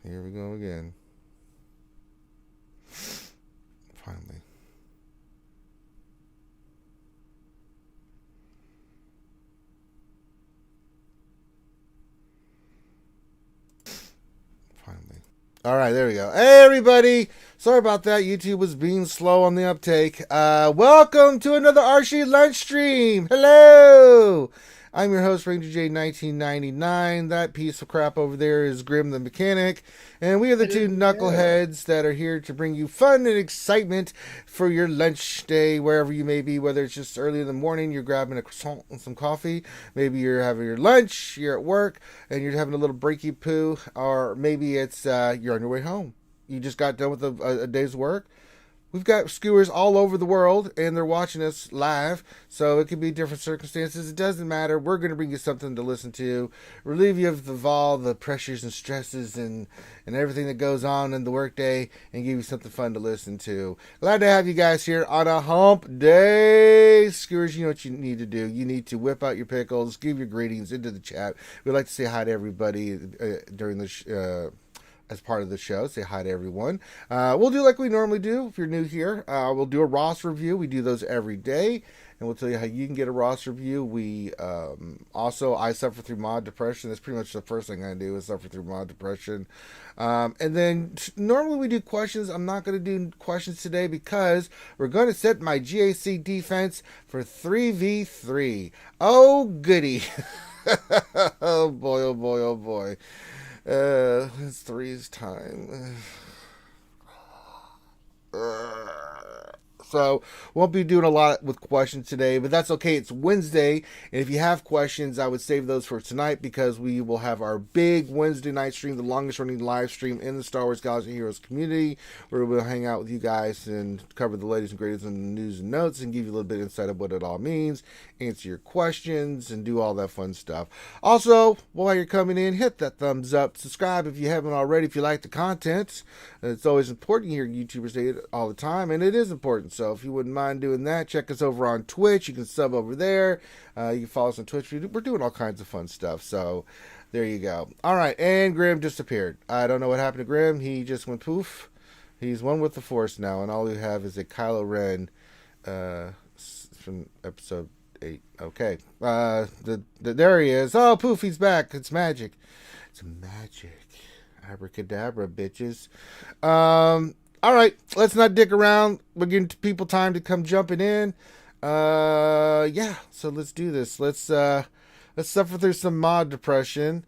Here we go again. Finally. All right, there we go. Hey, everybody. Sorry about that. YouTube was being slow on the uptake. Welcome to another RSG lunch stream. Hello. I'm your host, Ranger J 1999. That piece of crap over there is Grim the Mechanic. And we are the two knuckleheads that are here to bring you fun and excitement for your lunch day, wherever you may be, whether it's just early in the morning, you're grabbing a croissant and some coffee. Maybe you're having your lunch, you're at work, and you're having a little breaky poo. Or maybe it's you're on your way home. You just got done with a day's work. We've got skewers all over the world, and they're watching us live, so it could be different circumstances. It doesn't matter. We're going to bring you something to listen to, relieve you of all the pressures and stresses and everything that goes on in the workday, and give you something fun to listen to. Glad to have you guys here on a hump day. Skewers, you know what you need to do. You need to whip out your pickles, give your greetings into the chat. We'd like to say hi to everybody during the as part of the show. Say hi to everyone. We'll do like we normally do. If you're new here, we'll do a Ross review. We do those every day, and we'll tell you how you can get a Ross review. We I suffer through mod depression. That's pretty much the first thing I do is suffer through mod depression. And then normally we do questions. I'm not going to do questions today because we're going to set my GAC defense for 3v3. Oh goody. Oh boy, oh boy, oh boy. It's three's time. So, won't be doing a lot with questions today, but that's okay. It's Wednesday, and if you have questions, I would save those for tonight because we will have our big Wednesday night stream, the longest running live stream in the Star Wars Galaxy Heroes community, where we'll hang out with you guys and cover the latest and greatest in the news and notes and give you a little bit of insight of what it all means, answer your questions, and do all that fun stuff. Also, while you're coming in, hit that thumbs up, subscribe if you haven't already, if you like the content. It's always important. You hear YouTubers say it all the time, and it is important. So if you wouldn't mind doing that, check us over on Twitch. You can sub over there. You can follow us on Twitch. We're doing all kinds of fun stuff. So there you go. All right, and Grim disappeared. I don't know what happened to Grim. He just went poof. He's one with the Force now, and all we have is a Kylo Ren from episode 8. Okay. There he is. Oh, poof, he's back. It's magic. It's magic. Abracadabra, bitches. All right, let's not dick around. We're giving people time to come jumping in. Yeah, so let's do this. Let's suffer through some mod depression.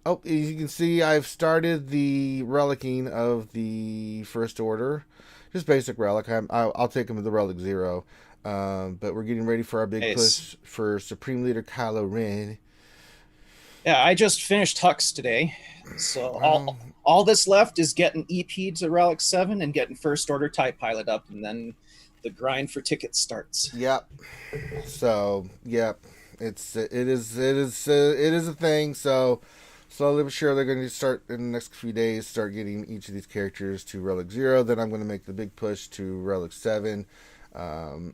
Oh, as you can see, I've started the relicking of the First Order. Just basic relic. I'll take them to the relic 0. But we're getting ready for our big push for Supreme Leader Kylo Ren. Yeah, I just finished Hux today. So all that's left is getting EP to Relic 7 and getting First Order TIE Pilot up, and then the grind for tickets starts. Yep. So, yep. It is a thing. So slowly but sure they're going to start in the next few days, start getting each of these characters to Relic 0. Then I'm going to make the big push to Relic 7, 5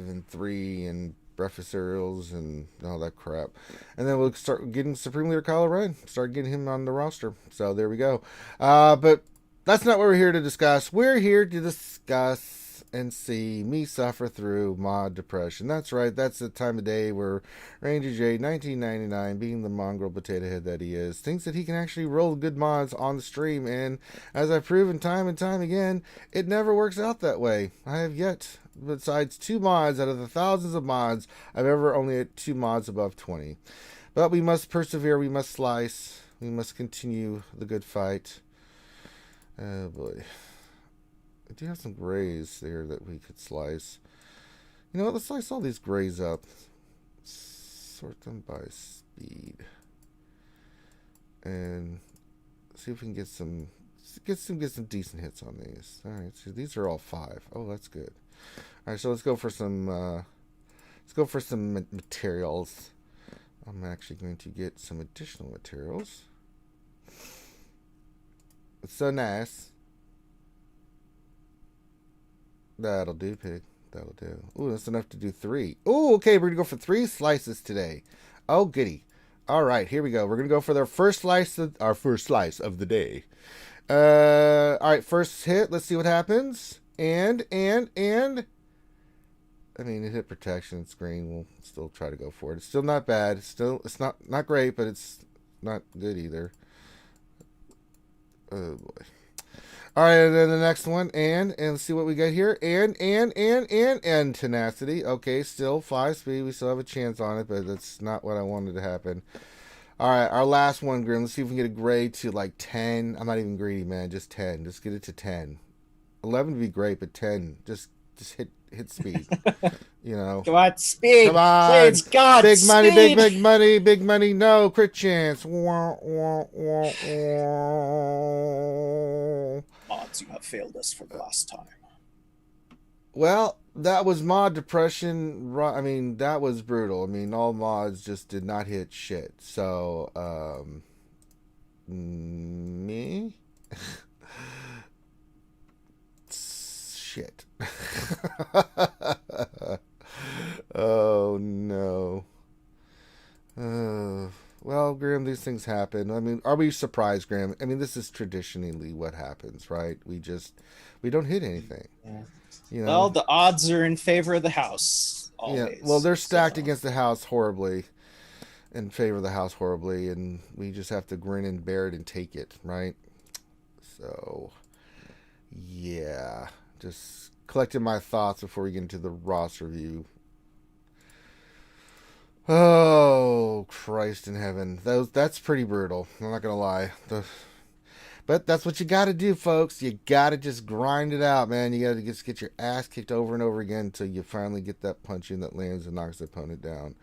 and 3 and breakfast cereals and all that crap, and then we'll start getting Supreme Leader Kylo Ren, start getting him on the roster. So there we go. But that's not what we're here to discuss. We're here to discuss and see me suffer through mod depression. That's right, that's the time of day where Ranger J 1999, being the mongrel potato head that he is, thinks that he can actually roll good mods on the stream, and as I've proven time and time again, it never works out that way. I have yet, besides 2 mods out of the thousands of mods, I've ever only had 2 mods above 20. But we must persevere, we must slice, we must continue the good fight. Oh boy. I do have some grays there that we could slice. You know what, let's slice all these grays up. Sort them by speed. And see if we can get some decent hits on these. Alright, so these are all 5. Oh, that's good. Alright, so let's go for some materials. I'm actually going to get some additional materials. It's so nice. That'll do, pig. That'll do. Ooh, that's enough to do 3. Ooh, okay, we're gonna go for 3 slices today. Oh, goody. All right, here we go. We're going to go for our first slice of the day. All right, first hit. Let's see what happens. And. I mean, it hit protection screen. We'll still try to go for it. It's still not bad. It's not great, but it's not good either. Oh boy. All right, and then the next one, and let's see what we get here. And tenacity. Okay, still 5 speed. We still have a chance on it, but that's not what I wanted to happen. All right, our last one, Grim. Let's see if we can get a grade to like 10. I'm not even greedy, man. Just 10. Just get it to 10. 11 would be great, but 10. Just hit speed. You know. Come on, speed. Come on. Please, God, big speed. money, big money, big money. No, crit chance. Mods, you have failed us for the last time. Well, that was mod depression. I mean, that was brutal. I mean, all mods just did not hit shit. So, me? Shit. Oh, no. Well, Graham, these things happen. I mean, are we surprised, Graham? I mean, this is traditionally what happens, right? We don't hit anything. Yeah. You know? Well, the odds are in favor of the house. Always. Yeah. Well, they're stacked against the house horribly, in favor of the house horribly, and we just have to grin and bear it and take it, right? So, yeah. Just collecting my thoughts before we get into the Ross review. Oh, Christ in heaven. That's pretty brutal. I'm not going to lie. But that's what you got to do, folks. You got to just grind it out, man. You got to just get your ass kicked over and over again until you finally get that punch in that lands and knocks the opponent down.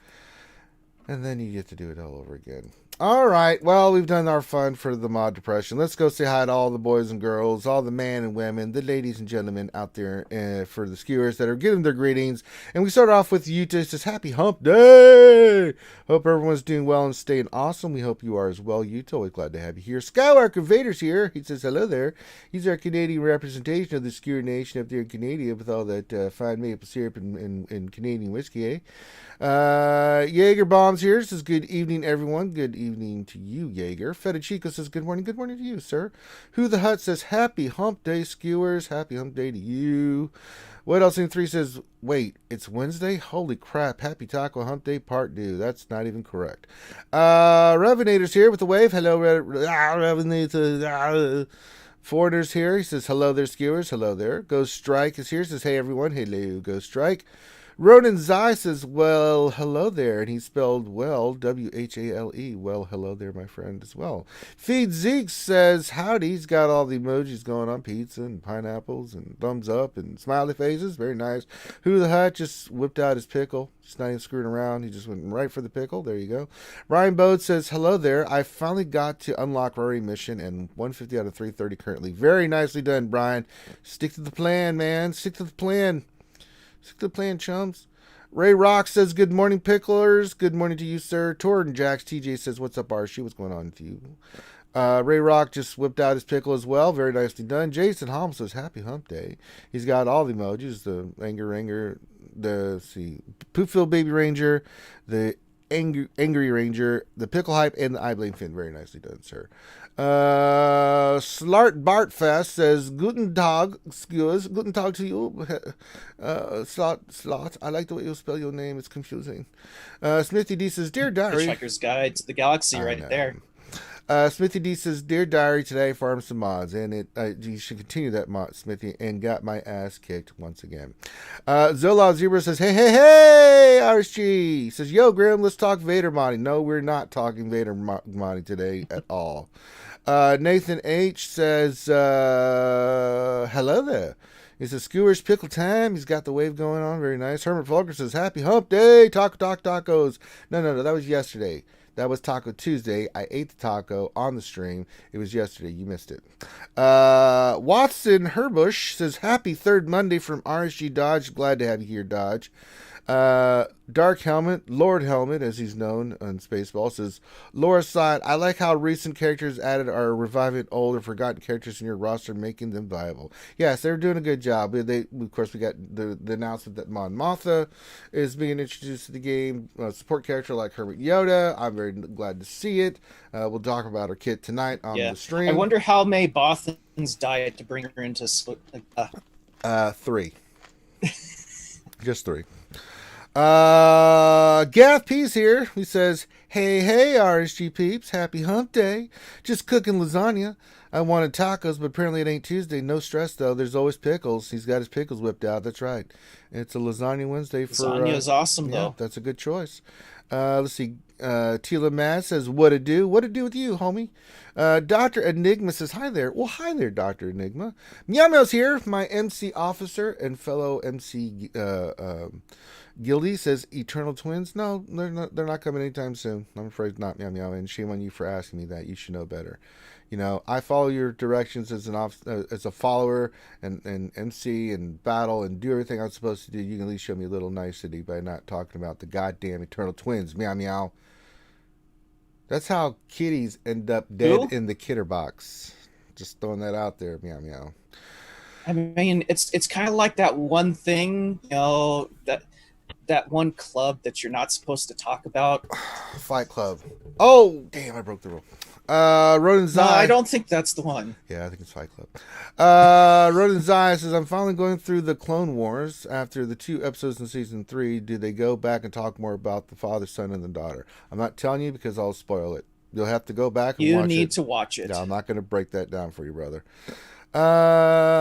And then you get to do it all over again. All right. Well, we've done our fun for the mod depression. Let's go say hi to all the boys and girls, all the men and women, the ladies and gentlemen out there for the skewers that are giving their greetings. And we start off with Utah. It says, Happy Hump Day. Hope everyone's doing well and staying awesome. We hope you are as well, Utah. We're glad to have you here. Skywalker Vader's here. He says, hello there. He's our Canadian representation of the skewer nation up there in Canada with all that fine maple syrup and Canadian whiskey, eh? Jaeger Bombs here says, good evening, everyone. Good evening to you, Jaeger. Feta Chico says, good morning. Good morning to you, sir. Who the Hut says, happy hump day, skewers. Happy hump day to you. What else in 3 says, wait, it's Wednesday? Holy crap. Happy Taco Hump Day Part 2. That's not even correct. Revenator's here with the wave. Hello, Revenator. Foreigner's here. He says, hello there, skewers. Hello there. Ghost Strike is here. Says, hey, everyone. Hello, Ghost Strike. Ronan Zai says, well, hello there. And he spelled well, W-H-A-L-E. Well, hello there, my friend, as well. Feed Zeke says, howdy. He's got all the emojis going on, pizza and pineapples and thumbs up and smiley faces. Very nice. Who the Hut just whipped out his pickle. Just not even screwing around. He just went right for the pickle. There you go. Ryan Bode says, hello there. I finally got to unlock Rory mission and 150 out of 330 currently. Very nicely done, Brian. Stick to the plan, man. Stick to the plan. Stick to the plan, chums. Ray Rock says, good morning, picklers. Good morning to you, sir. Torrin Jacks TJ says, what's up, RSG? What's going on with you? Ray Rock just whipped out his pickle as well. Very nicely done. Jason Holm says, happy hump day. He's got all the emojis, the anger, Poopfield Baby Ranger, the Angry Ranger, the Pickle Hype, and the Eye Blame Fin. Very nicely done, sir. Slart Bartfest says, Guten Tag, excuse, Guten Tag to you. Slot, I like the way you spell your name, it's confusing. Smithy D says, Dear Diary. Hitchhiker's Guide to the Galaxy right there. Smithy D says, Dear Diary, today farmed some mods, and you should continue that mod, Smithy, and got my ass kicked once again. Zola Zebra says, hey, RSG. Says, yo, Grim, let's talk Vader modding. No, we're not talking Vader modding today at all. Nathan H says, hello there. He says, Skewers Pickle Time. He's got the wave going on. Very nice. Hermit Fulker says, happy hump day. Tacos. No. That was yesterday. That was Taco Tuesday. I ate the taco on the stream. It was yesterday. You missed it. Watson Herbush says, happy third Monday from RSG Dodge. Glad to have you here, Dodge. Dark Helmet, Lord Helmet, as he's known on Spaceball, says, Laura side, I like how recent characters added are reviving old or forgotten characters in your roster, making them viable. Yes, they're doing a good job. Of course, we got the announcement that Mon Mothma is being introduced to the game. Support character like Kermit Yoda. I'm very glad to see it. We'll talk about her kit tonight on the stream. I wonder how May Bothans died to bring her into 3. Just 3. Gaff P's here. He says, hey, RSG peeps. Happy hump day. Just cooking lasagna. I wanted tacos, but apparently it ain't Tuesday. No stress, though. There's always pickles. He's got his pickles whipped out. That's right. It's a lasagna Wednesday. Lasagna is awesome, though. That's a good choice. Let's see. Tila Maz says, what to do? What to do with you, homie? Dr. Enigma says, hi there. Well, hi there, Dr. Enigma. Meow Meow's here, my MC officer and fellow MC Guildy says, Eternal Twins? No, they're not coming anytime soon. I'm afraid not, Meow Meow, and shame on you for asking me that. You should know better. You know, I follow your directions as a follower and MC and battle and do everything I'm supposed to do. You can at least show me a little nicety by not talking about the goddamn Eternal Twins. Meow Meow. That's how kitties end up dead in the kitter box. Just throwing that out there, Meow Meow. I mean, it's kind of like that one thing, you know, that one club that you're not supposed to talk about. Fight Club. Oh, damn, I broke the rule. Ronan Zai. No, I don't think that's the one. Yeah, I think it's Fight Club. Ronan Zai says, I'm finally going through the Clone Wars. After the 2 episodes in season 3, do they go back and talk more about the father, son, and the daughter? I'm not telling you because I'll spoil it. You'll have to go back and watch it. You need to watch it. Yeah, I'm not going to break that down for you, brother. Zoloff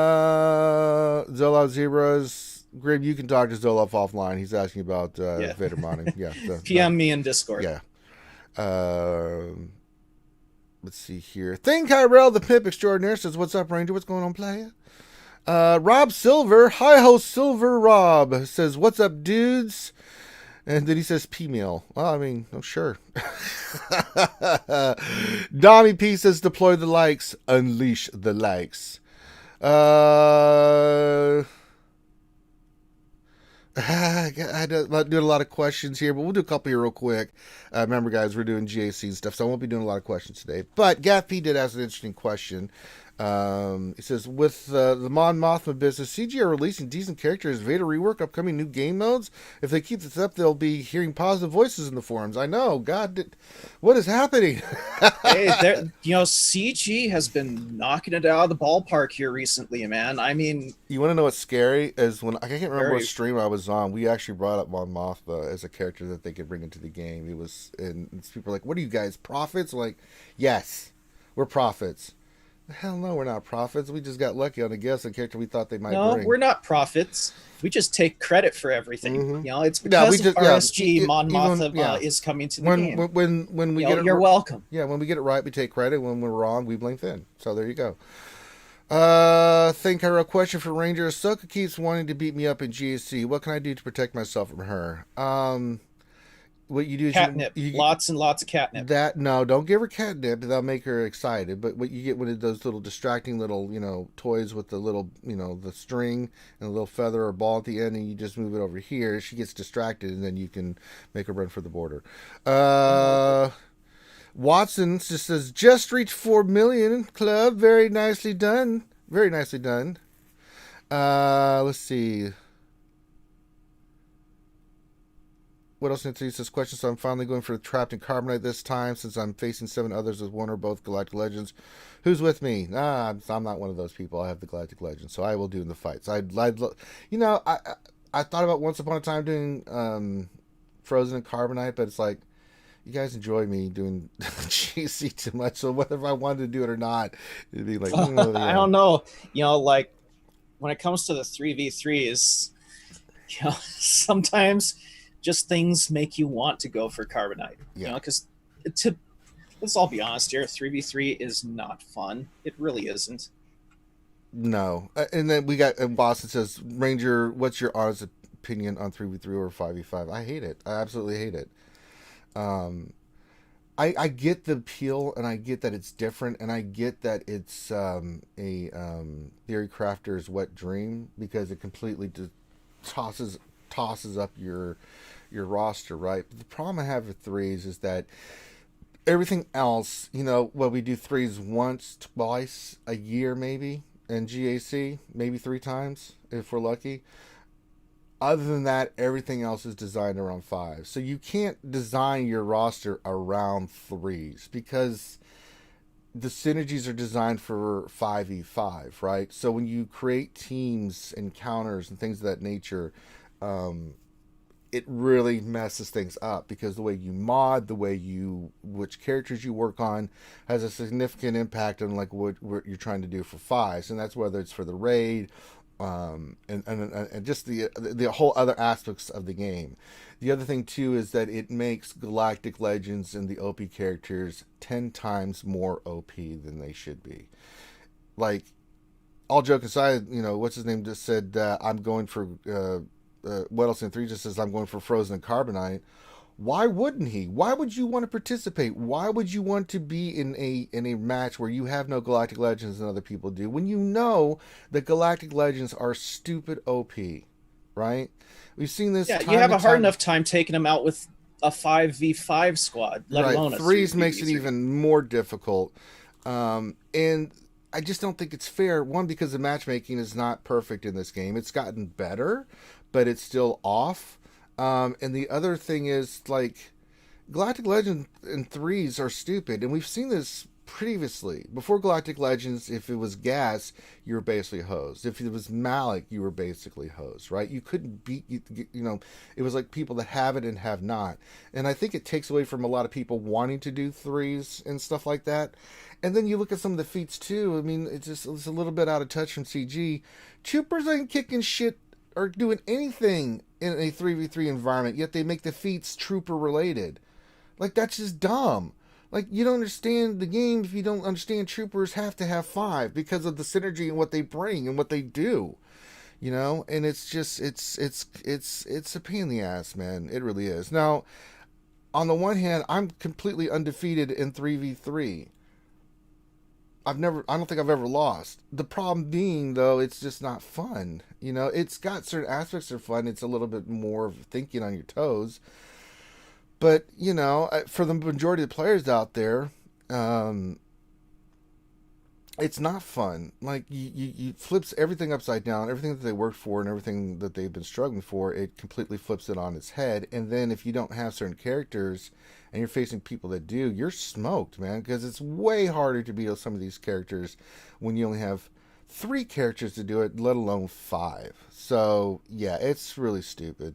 Zebras. Grim, you can talk to Zoloff offline. He's asking about Vader modding. Yeah. PM me in Discord. Yeah. Let's see here. Thing Kyrell, the pimp extraordinaire, says, what's up, Ranger? What's going on, player? Rob Silver, hi-ho Silver Rob, says, what's up, dudes? And then he says, P-meal. Well, I mean, oh, sure. Dommy P says, deploy the likes, unleash the likes. I do a lot of questions here, but we'll do a couple here real quick. Remember, guys, we're doing GAC and stuff, so I won't be doing a lot of questions today. But Gaff P did ask an interesting question. He says, with the Mon Mothma business, CG are releasing decent characters, Vader rework, upcoming new game modes. If they keep this up, they'll be hearing positive voices in the forums. I know. God, what is happening? Hey, CG has been knocking it out of the ballpark here recently, man. I mean, you want to know what's scary? Is when I can't remember what stream I was on, we actually brought up Mon Mothma as a character that they could bring into the game. It was, and people were like, "What are you guys, prophets?" We're like, yes, we're prophets. Hell no, we're not prophets. We just got lucky on a guess, a character we thought they might bring. No, we're not prophets. We just take credit for everything. Mm-hmm. You know, it's because of RSG Mon Mothma is coming to the game. When we get it, you're welcome. Yeah, when we get it right, we take credit. When we're wrong, we blame Finn. So there you go. Think I wrote a question for Ranger. Ahsoka keeps wanting to beat me up in GSC. What can I do to protect myself from her? What you do is catnip. Lots and lots of catnip. No, don't give her catnip. That'll make her excited. But what you get one of those little distracting little, toys with the little, the string and a little feather or ball at the end, and you just move it over here. She gets distracted, and then you can make her run for the border. Watson just says, just reached 4 million club. Very nicely done. Very nicely done. Let's see. What else answers this question? So I'm finally going for the Trapped in Carbonite this time, since I'm facing 7 others with one or both Galactic Legends. Who's with me? I'm not one of those people. I have the Galactic Legends, so I will do in the fights. I thought about once upon a time doing Frozen and Carbonite, but it's like, you guys enjoy me doing GC too much, so whether if I wanted to do it or not, it'd be like, yeah. I don't know. Like when it comes to the 3v3s, sometimes just things make you want to go for Carbonite. Yeah. Because let's all be honest here, 3v3 is not fun. It really isn't. No. And then we got Boston says, Ranger, what's your honest opinion on 3v3 or 5v5? I hate it. I absolutely hate it. I get the appeal, and I get that it's different, and I get that it's a theory crafter's wet dream, because it completely tosses tosses up your roster, right? But the problem I have with threes is that everything else, what we do threes once, twice a year, maybe, and GAC, maybe 3 times if we're lucky. Other than that, everything else is designed around fives. So you can't design your roster around threes because the synergies are designed for 5v5, right? So when you create teams and counters and things of that nature, it really messes things up because the way you mod, which characters you work on has a significant impact on like what you're trying to do for fives. And that's whether it's for the raid, and just the whole other aspects of the game. The other thing too is that it makes Galactic Legends and the OP characters 10 times more OP than they should be. Like, all joke aside, what's his name just said, I'm going for what else in 3 just says I'm going for Frozen and Carbonite. Why wouldn't he? Why would you want to participate? Why would you want to be in a match where you have no Galactic Legends and other people do, when you know that Galactic Legends are stupid OP, right? We've seen this. Yeah, you have a hard enough time taking them out with a 5v5 squad, let alone a threes makes it even more difficult. And I just don't think it's fair. One, because the matchmaking is not perfect in this game. It's gotten better, but it's still off. And the other thing is, like, Galactic Legends and threes are stupid. And we've seen this previously. Before Galactic Legends, if it was Gas, you were basically hosed. If it was Malik, you were basically hosed, right? You couldn't beat, it was like people that have it and have not. And I think it takes away from a lot of people wanting to do threes and stuff like that. And then you look at some of the feats, too. I mean, it's a little bit out of touch from CG. Troopers ain't kicking shit or doing anything in a 3v3 environment, yet they make the feats trooper related. Like, that's just dumb. Like, you don't understand the game if you don't understand troopers have to have 5 because of the synergy and what they bring and what they do. And it's just it's a pain in the ass, man. It really is. Now, on the one hand, I'm completely undefeated in 3v3. I don't think I've ever lost. The problem being, though, it's just not fun. It's got certain aspects of fun. It's a little bit more of thinking on your toes. But, for the majority of the players out there, it's not fun. Like, you flips everything upside down, everything that they worked for and everything that they've been struggling for, it completely flips it on its head. And then if you don't have certain characters and you're facing people that do, you're smoked, man, because it's way harder to beat some of these characters when you only have 3 characters to do it, let alone 5. So, yeah, it's really stupid.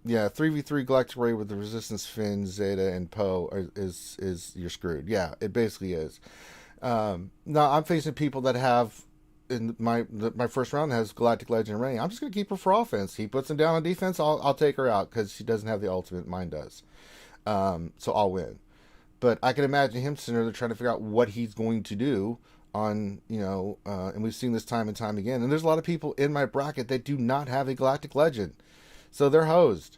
Yeah, 3v3 Galactic Raid with the Resistance, Finn, Zeta, and Poe is you're screwed. Yeah, it basically is. Now, I'm facing people that have, in my first round has Galactic Legend Ray. I'm just going to keep her for offense. He puts him down on defense, I'll take her out because she doesn't have the ultimate. Mine does. So I'll win. But I can imagine him sitting there trying to figure out what he's going to do on, and we've seen this time and time again. And there's a lot of people in my bracket that do not have a Galactic Legend. So they're hosed,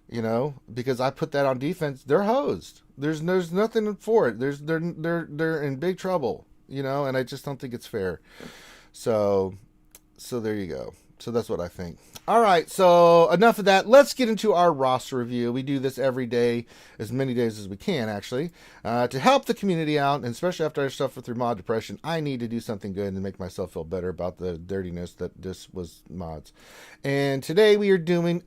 because I put that on defense. They're hosed. There's nothing for it. They're in big trouble, and I just don't think it's fair. So there you go. So that's what I think. All right, so enough of that. Let's get into our roster review. We do this every day, as many days as we can, actually, to help the community out, and especially after I suffer through mod depression, I need to do something good and make myself feel better about the dirtiness that this was mods. And today we are doing,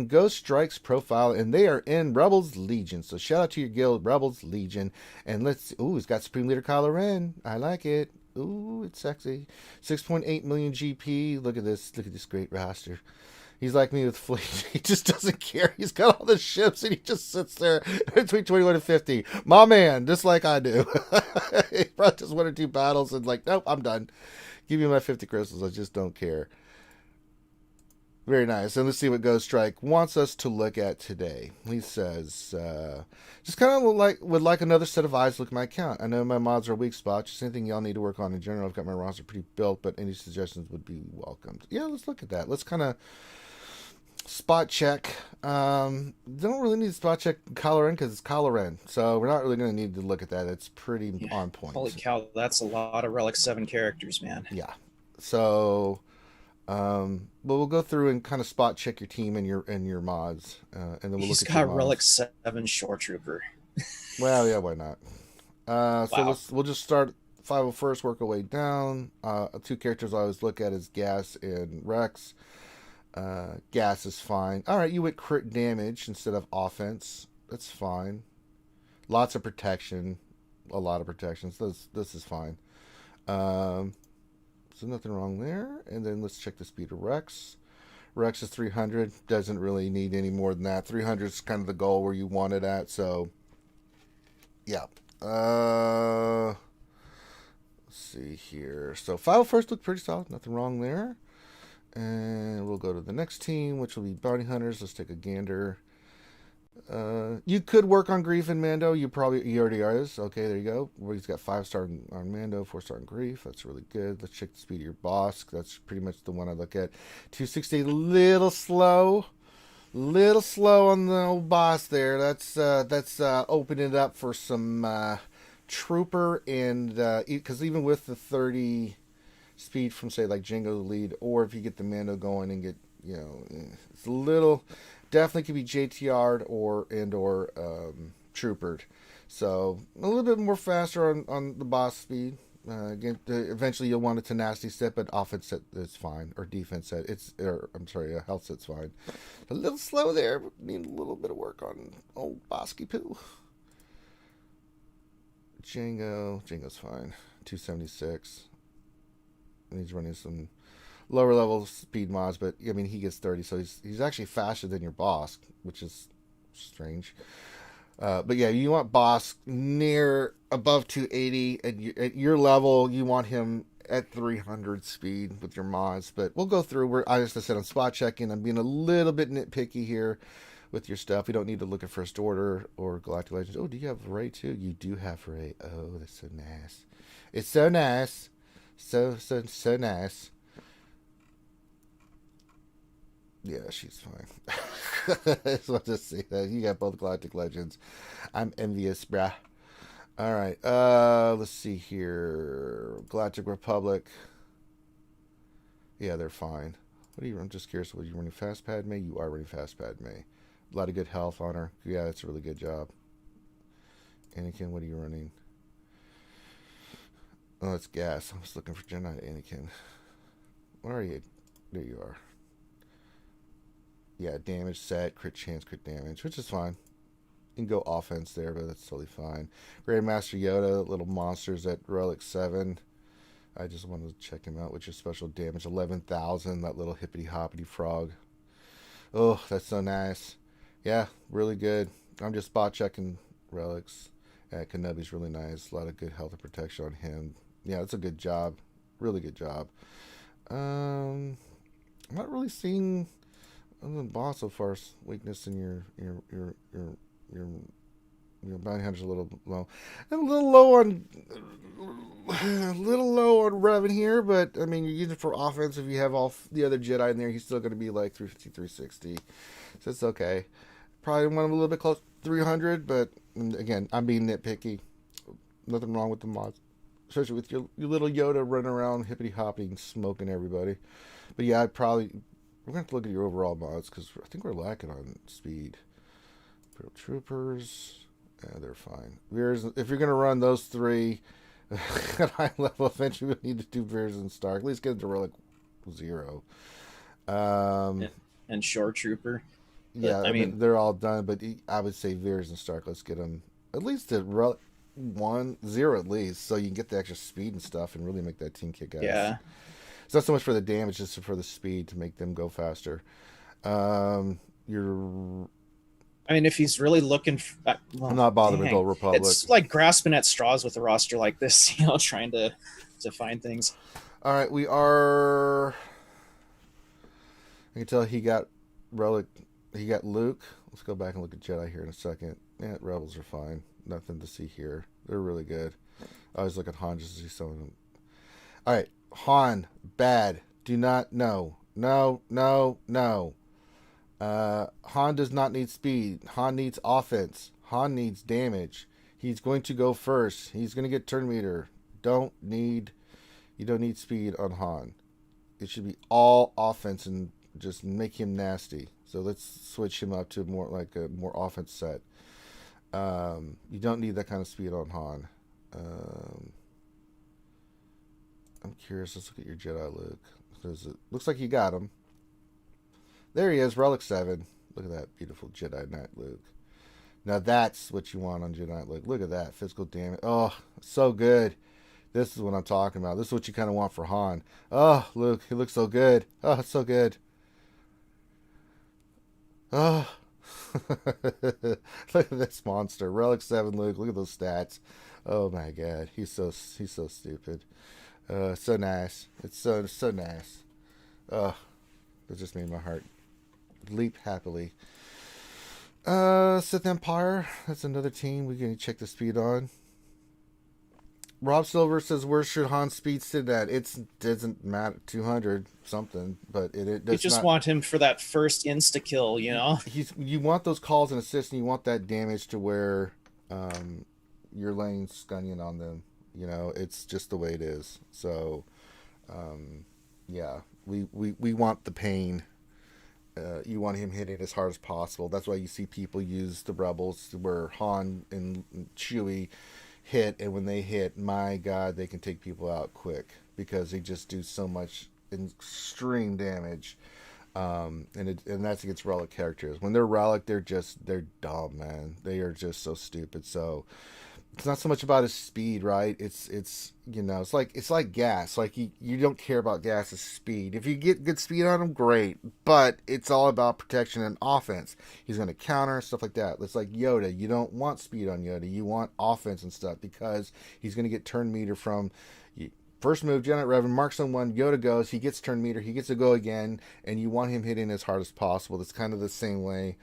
Ghost Strike's profile, and they are in Rebels Legion. So shout out to your guild, Rebels Legion. And it's got Supreme Leader Kylo Ren. I like it. Ooh, it's sexy. 6.8 million GP. Look at this great roster. He's like me with fleet. He just doesn't care. He's got all the ships and he just sits there between 21 and 50. My man, just like I do. He brought just 1 or 2 battles and nope, I'm done. Give me my 50 crystals. I just don't care. Very nice. And let's see what Ghost Strike wants us to look at today. He says, just kind of would like another set of eyes look at my account. I know my mods are a weak spot. Just anything y'all need to work on in general. I've got my roster pretty built, but any suggestions would be welcomed. Yeah, let's look at that. Let's kind of spot check. Don't really need to spot check Kylo Ren because it's Kylo Ren. So we're not really going to need to look at that. It's pretty on point. Holy cow, that's a lot of Relic 7 characters, man. Yeah. So But we'll go through and kind of spot check your team and your mods, and then we'll He's look at your got Relic mods. 7 Shore Trooper. Well, yeah, why not? So Wow. we'll just start 501st, work our way down. Two characters I always look at is Gas and Rex. Gas is fine. All right, you went crit damage instead of offense. That's fine. Lots of protection, a lot of protections. This is fine. Um, so nothing wrong there. And then let's check the speed of Rex. Rex is 300. Doesn't really need any more than that. 300 is kind of the goal where you want it at. So, yeah. Let's see here. So 501st looked pretty solid. Nothing wrong there. And we'll go to the next team, which will be Bounty Hunters. Let's take a gander. You could work on Grief and Mando. You already is. Okay, there you go. Well, he's got 5-star on Mando, 4-star on Grief. That's really good. Let's check the speed of your boss. That's pretty much the one I look at. 260, little slow on the old boss there. That's opening it up for some trooper and because even with the 30 speed from say like Django the lead, or if you get the Mando going and get it's a little. Definitely could be JTR'd or troopered. So a little bit more faster on the boss speed. Again, eventually you'll want a tenacity set, but offense set is fine, or defense set. Health set's fine. A little slow there. Need a little bit of work on old Bosky Poo. Django's fine. 276. And he's running some lower level speed mods, but I mean he gets 30, so he's actually faster than your boss, which is strange. But yeah, you want boss near above 280, and at your level you want him at 300 speed with your mods. But we'll go through. As I said, I'm spot checking. I'm being a little bit nitpicky here with your stuff. We don't need to look at First Order or Galactic Legends. Oh, do you have Ray too? You do have Ray. Oh, that's so nice. It's so nice. So nice. Yeah, she's fine. I just want to say that. You got both Galactic Legends. I'm envious, brah. Alright, let's see here. Galactic Republic. Yeah, they're fine. I'm just curious, what are you running fast pad May? You are running fast pad May. A lot of good health on her. Yeah, that's a really good job. Anakin, what are you running? Oh, it's Gas. I was looking for Jedi Anakin. Where are you? There you are. Yeah, damage set, crit chance, crit damage, which is fine. You can go offense there, but that's totally fine. Grandmaster Yoda, little monsters at Relic 7. I just wanted to check him out with your special damage. 11,000, that little hippity hoppity frog. Oh, that's so nice. Yeah, really good. I'm just spot checking relics. Kenobi's really nice. A lot of good health and protection on him. Yeah, that's a good job. Really good job. I'm not really seeing other than boss so far weakness in your bounty hunter's a little low. And a little low on Revan here, but I mean you're using it for offense. If you have all the other Jedi in there, he's still going to be like 350, 360. So it's okay. Probably want him a little bit close to 300, but again, I'm being nitpicky. Nothing wrong with the mods, especially with your little Yoda running around hippity hopping, smoking everybody. But yeah, we're going to have to look at your overall mods because I think we're lacking on speed. Imperial Troopers, yeah, they're fine. Veers, if you're going to run those three at high level, eventually we need to do Veers and Stark. At least get it to Relic 0. And Shore Trooper. Yeah, I mean they're all done, but I would say Veers and Stark. Let's get them at least at Relic 0 at least, so you can get the extra speed and stuff and really make that team kick ass. Yeah. It's not so much for the damage, just for the speed to make them go faster. I mean, if he's really looking for, I'm not bothered with Old Republic. It's like grasping at straws with a roster like this, trying to find things. All right, we are. I can tell he got Relic. He got Luke. Let's go back and look at Jedi here in a second. Yeah, Rebels are fine. Nothing to see here. They're really good. I always look at Han just to see some of them. All right, Han, bad. Do not, no. Han does not need speed. Han needs offense. Han needs damage. He's going to go first. He's going to get turn meter. You don't need speed on Han. It should be all offense and just make him nasty. So let's switch him up to more like a more offense set. You don't need that kind of speed on Han. I'm curious. Let's look at your Jedi Luke. It looks like you got him. There he is, Relic 7. Look at that beautiful Jedi Knight Luke. Now that's what you want on Jedi Knight Luke. Look at that. Physical damage. Oh, so good. This is what I'm talking about. This is what you kind of want for Han. Oh, Luke, he looks so good. Oh, it's so good. Oh. Look at this monster. Relic 7 Luke. Look at those stats. Oh my god. He's so stupid. So nice. It's so nice. Oh, that just made my heart leap happily. Sith Empire. That's another team we can check the speed on. Rob Silver says, where should Han's speed sit at? It doesn't matter, 200 something, but it does. You just want him for that first insta kill, you know. You want those calls and assists, and you want that damage to where you're laying Scunnion on them. You know, it's just the way it is. So, yeah, we want the pain. You want him hitting as hard as possible. That's why you see people use the Rebels where Han and Chewie hit, and when they hit, my god, they can take people out quick because they just do so much extreme damage. And that's against relic characters. When they're relic, they're dumb, man. They are just so stupid. So it's not so much about his speed, right? It's you know, it's like gas. Like you don't care about gas's speed. If you get good speed on him, great. But it's all about protection and offense. He's going to counter stuff like that. It's like Yoda. You don't want speed on Yoda. You want offense and stuff because he's going to get turn meter from first move, Janet Revan marks on one, Yoda goes, he gets turn meter, he gets to go again, and you want him hitting as hard as possible. That's kind of the same way.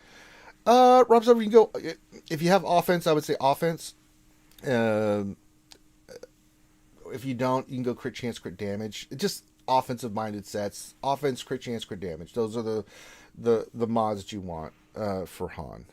Rob, so you can go, if you have offense, I would say offense. If you don't, you can go crit chance, crit damage. Just offensive minded sets. Offense, crit chance, crit damage. Those are the mods that you want for Han.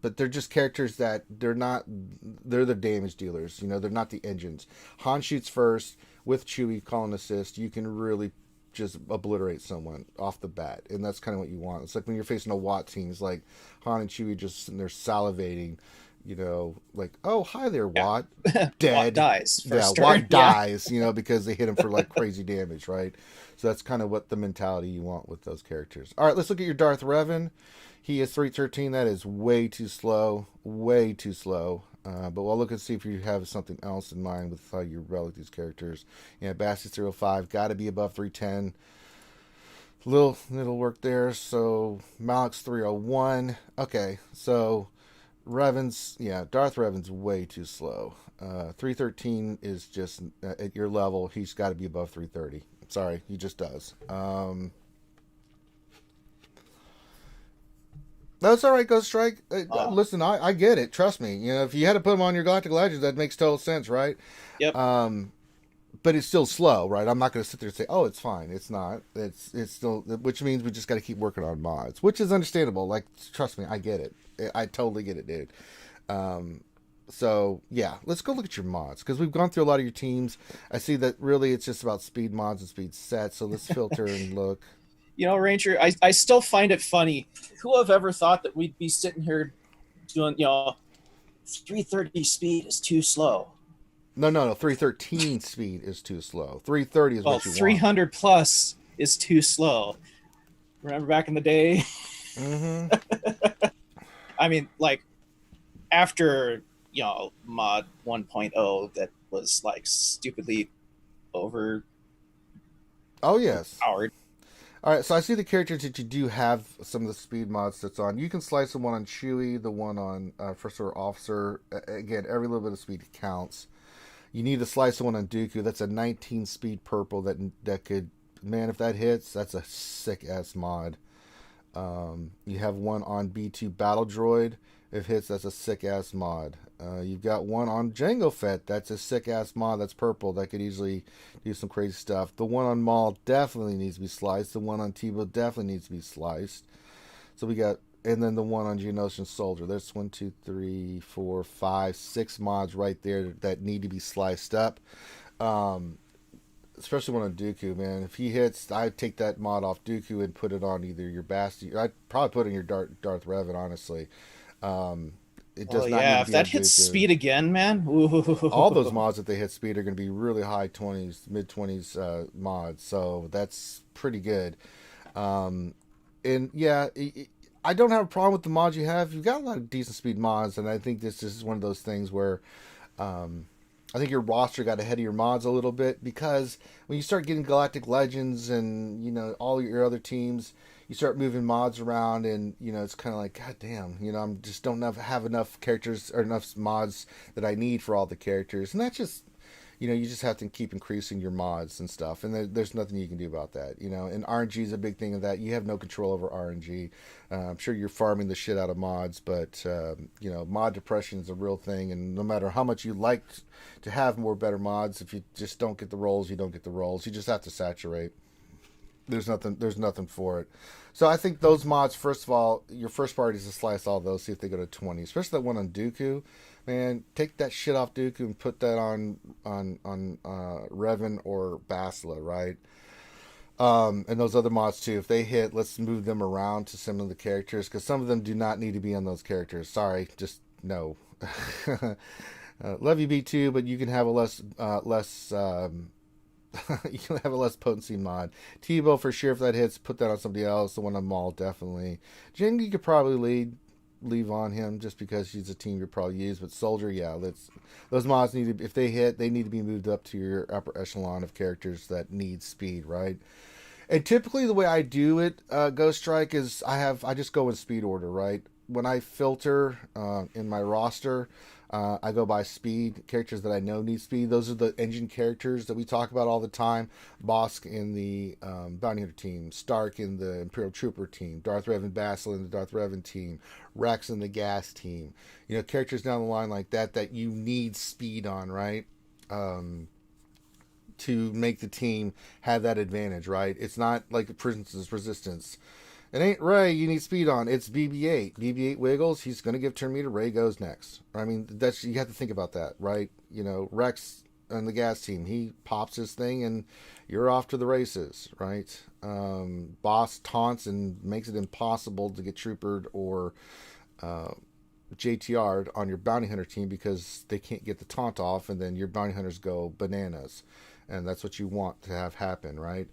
But they're just characters that they're the damage dealers. You know, they're not the engines. Han shoots first with Chewie call and assist. You can really just obliterate someone off the bat, and that's kind of what you want. It's like when you're facing a Watt team. It's like Han and Chewie just sitting there salivating. You know, like, oh, hi there, Watt. Dead. Watt dies. Watt dies, you know, because they hit him for like crazy damage, right? So that's kind of what the mentality you want with those characters. All right, let's look at your Darth Revan. He is 313. That is way too slow. Way too slow. But we'll look and see if you have something else in mind with how you relic these characters. Yeah, Basti 305. Got to be above 310. Little work there. So Malik's 301. Okay, so Darth Revan's way too slow. 313 is just at your level. He's got to be above 330. Sorry, he just does. That's all right, Ghost Strike. Listen, I get it. Trust me. You know, if you had to put him on your Galactic Legends, that makes total sense, right? Yep. But it's still slow, right? I'm not going to sit there and say, "Oh, it's fine." It's not. It's still, which means we just got to keep working on mods, which is understandable. Like, trust me, I get it. I totally get it, dude. So yeah, let's go look at your mods because we've gone through a lot of your teams. I see that really it's just about speed mods and speed sets. So let's filter and look. You know, Ranger, I still find it funny. Who have ever thought that we'd be sitting here doing, 330 speed is too slow? No. 313 speed is too slow. 330 is what you 300 want. Plus is too slow. Remember back in the day? Mm-hmm. I mean, like, after, mod 1.0 that was, like, stupidly over... Oh, yes. Powered. All right, so I see the characters that you do have some of the speed mods that's on. You can slice the one on Chewie, the one on First Order Officer. Again, every little bit of speed counts. You need to slice the one on Dooku. That's a 19 speed purple that could... Man, if that hits, that's a sick-ass mod. You have one on B2 Battle Droid. If hits, that's a sick-ass mod. You've got one on Jango Fett. That's a sick-ass mod. That's purple. That could easily do some crazy stuff. The one on Maul definitely needs to be sliced. The one on Tebow definitely needs to be sliced. So we got... And then the one on Geonosian Soldier. There's 1, 2, 3, 4, 5, 6 mods right there that need to be sliced up. especially one on Dooku, man. If he hits, I'd take that mod off Dooku and put it on either your Basti. I'd probably put it in your Darth Revan, honestly. Um, it Oh does not need yeah, to if be that on hits Dooku. speed again, man. All those Ooh. mods that they hit speed are going to be really high 20s, mid 20s mods. So that's pretty good. Um, and yeah, I don't have a problem with the mods you have. You've got a lot of decent speed mods, and I think this is one of those things where um, I think your roster got ahead of your mods a little bit, because when you start getting Galactic Legends and all your other teams, you start moving mods around, and it's kind of like, god damn, I'm just don't have enough characters or enough mods that I need for all the characters, and that's just you just have to keep increasing your mods and stuff, and there's nothing you can do about that. And RNG is a big thing of that. You have no control over RNG. I'm sure you're farming the shit out of mods, but mod depression is a real thing, and no matter how much you like to have more better mods, if you just don't get the rolls, you don't get the rolls. You just have to saturate. There's nothing for it. So I think those mods, first of all, your first priority is to slice all those, see if they go to 20, especially that one on Dooku. Man, take that shit off Dooku and put that on Revan or Basila, right? And those other mods too. If they hit, let's move them around to some of the characters, because some of them do not need to be on those characters. Sorry, just no. Love you B2, but you can have a less you can have a less potency mod. Tebow for sure, if that hits, put that on somebody else. The one on Maul, definitely. Jin, you could probably leave on him just because she's a team you probably use. But Soldier, yeah, those mods need to, if they hit, they need to be moved up to your upper echelon of characters that need speed, right? And typically the way I do it, Ghost Strike, is I just go in speed order, right? When I filter in my roster, I go by speed. Characters that I know need speed. Those are the engine characters that we talk about all the time. Bosk in the Bounty Hunter team. Stark in the Imperial Trooper team. Darth Revan Bassil in the Darth Revan team. Rex in the Gas team. Characters down the line like that you need speed on, right? To make the team have that advantage, right? It's not like, for instance, Resistance. It ain't Ray you need speed on. It's BB-8. BB-8 wiggles. He's going to give turn meter. Ray goes next. I mean, you have to think about that, right? Rex and the Gas team. He pops his thing, and you're off to the races, right? Boss taunts and makes it impossible to get troopered or JTR'd on your bounty hunter team, because they can't get the taunt off, and then your bounty hunters go bananas, and that's what you want to have happen, right?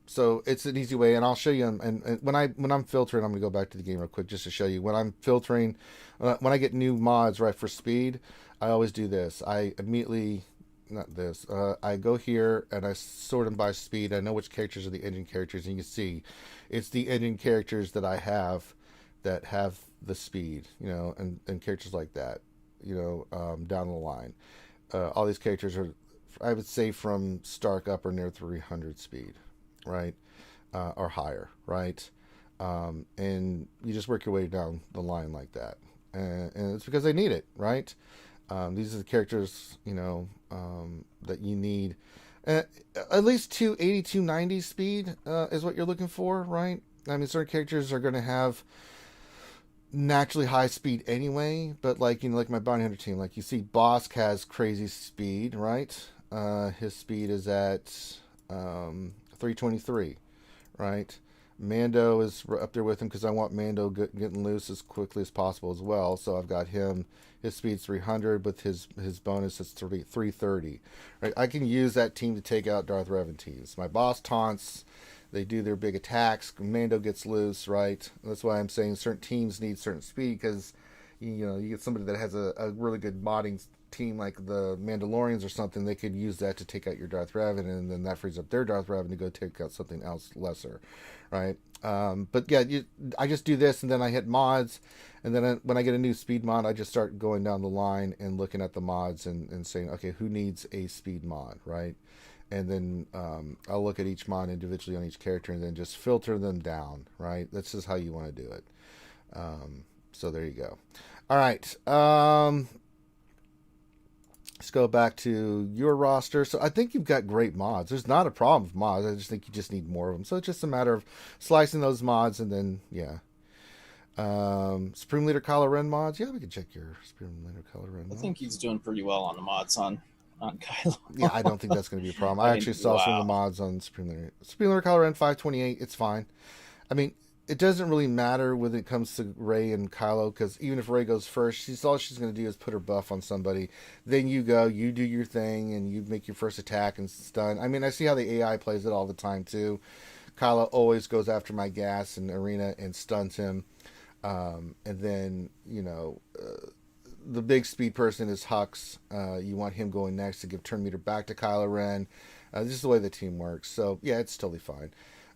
So it's an easy way, and I'll show you. And when I'm filtering, I'm going to go back to the game real quick just to show you. When I'm filtering, when I get new mods right for speed, I always do this. I immediately, not this. I go here and I sort them by speed. I know which characters are the engine characters, and you can see it's the engine characters that I have that have the speed, and characters like that, down the line. All these characters are, I would say, from Stark up or near 300 speed, right? Or higher, right? And you just work your way down the line like that. And it's because they need it, right? These are the characters, that you need. At least 280, 290 speed is what you're looking for, right? I mean, certain characters are going to have naturally high speed anyway, but like my bounty hunter team, like you see Bosk has crazy speed, right? His speed is at 323, right? Mando is up there with him because I want Mando getting loose as quickly as possible as well. So I've got him. His speed's 300, with his bonus is 330. Right? I can use that team to take out Darth Revan teams. My boss taunts. They do their big attacks. Mando gets loose, right? That's why I'm saying certain teams need certain speed, because you get somebody that has a really good modding team like the Mandalorians or something. They could use that to take out your Darth Revan, and then that frees up their Darth Revan to go take out something else lesser, right? But yeah, I just do this, and then I hit mods, and then when I get a new speed mod, I just start going down the line and looking at the mods and saying, okay, who needs a speed mod, right? And then I'll look at each mod individually on each character, and then just filter them down, right? That's just how you want to do it. So there you go. All right. Let's go back to your roster. So I think you've got great mods. There's not a problem with mods. I just think you just need more of them. So it's just a matter of slicing those mods, and then, yeah. Supreme Leader Kylo Ren mods. Yeah, we can check your Supreme Leader Kylo Ren mods. I think he's doing pretty well on the mods on on Kylo. Yeah, I don't think that's going to be a problem. I actually saw some of the mods on Supreme Lunar Kylo Ren 528. It's fine. I mean, it doesn't really matter when it comes to Rey and Kylo, because even if Rey goes first, all she's going to do is put her buff on somebody. Then you go, you do your thing, and you make your first attack and stun. I mean, I see how the AI plays it all the time, too. Kylo always goes after my gas in arena and stuns him. And then, the big speed person is Hux. You want him going next to give turn meter back to Kylo Ren. This is the way the team works. So, yeah, it's totally fine.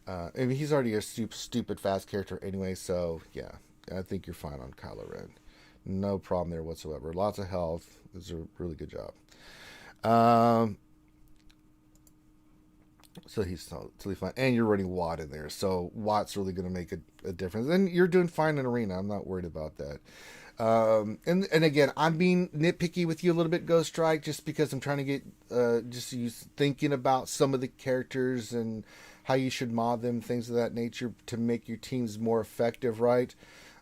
I mean, he's already a stupid fast character anyway, so, yeah. I think you're fine on Kylo Ren. No problem there whatsoever. Lots of health. This is a really good job. So he's totally fine. And you're running Watt in there, so Watt's really going to make a difference. And you're doing fine in arena. I'm not worried about that. And again, I'm being nitpicky with you a little bit, Ghost Strike, just because I'm trying to get just you thinking about some of the characters and how you should mod them, things of that nature, to make your teams more effective, right?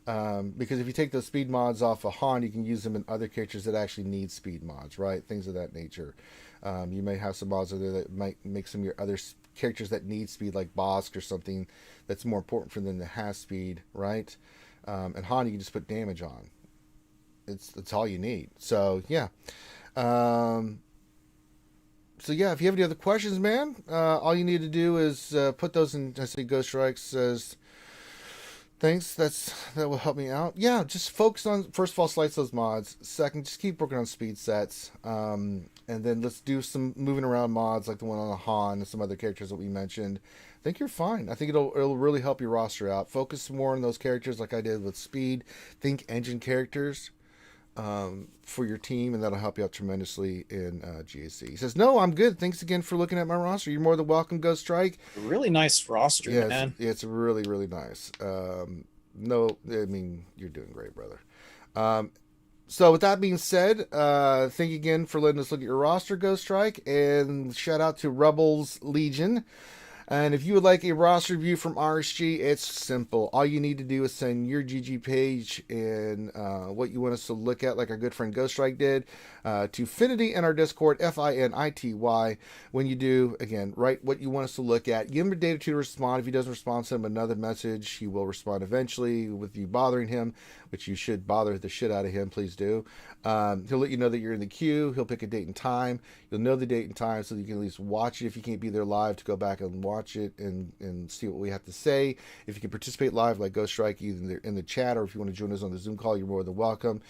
Because if you take those speed mods off of Han, you can use them in other characters that actually need speed mods, right? Things of that nature. You may have some mods there that might make some of your other characters that need speed, like Bosk or something, that's more important for them to have speed, right? And Han, you can just put damage on. It's all you need. So yeah. So yeah, if you have any other questions, man, all you need to do is put those in. I see Ghost Strike says, thanks. That will help me out. Yeah, just focus on, first of all, slice those mods. Second, just keep working on speed sets. And then let's do some moving around mods like the one on the Han and some other characters that we mentioned. I think you're fine. I think it'll really help your roster out. Focus more on those characters like I did with speed. Think engine characters for your team, and that'll help you out tremendously in GAC. He says, no, I'm good. Thanks again for looking at my roster. You're more than welcome, Ghost Strike. Really nice roster, man. It's really, really nice. No, I mean, you're doing great, brother. So with that being said, thank you again for letting us look at your roster, Ghost Strike, and shout out to Rebels Legion. And if you would like a roster review from RSG, it's simple. All you need to do is send your GG page and what you want us to look at, like our good friend Ghost Strike did, to Finity in our Discord, FINITY. When you do, again, write what you want us to look at. Give him a day or two to respond. If he doesn't respond, send him another message. He will respond eventually with you bothering him, which you should bother the shit out of him. Please do. He'll let you know that you're in the queue. He'll pick a date and time. You'll know the date and time so that you can at least watch it if you can't be there live, to go back and watch it and see what we have to say. If you can participate live like Ghost Strike, either in the chat or if you want to join us on the Zoom call, you're more than welcome.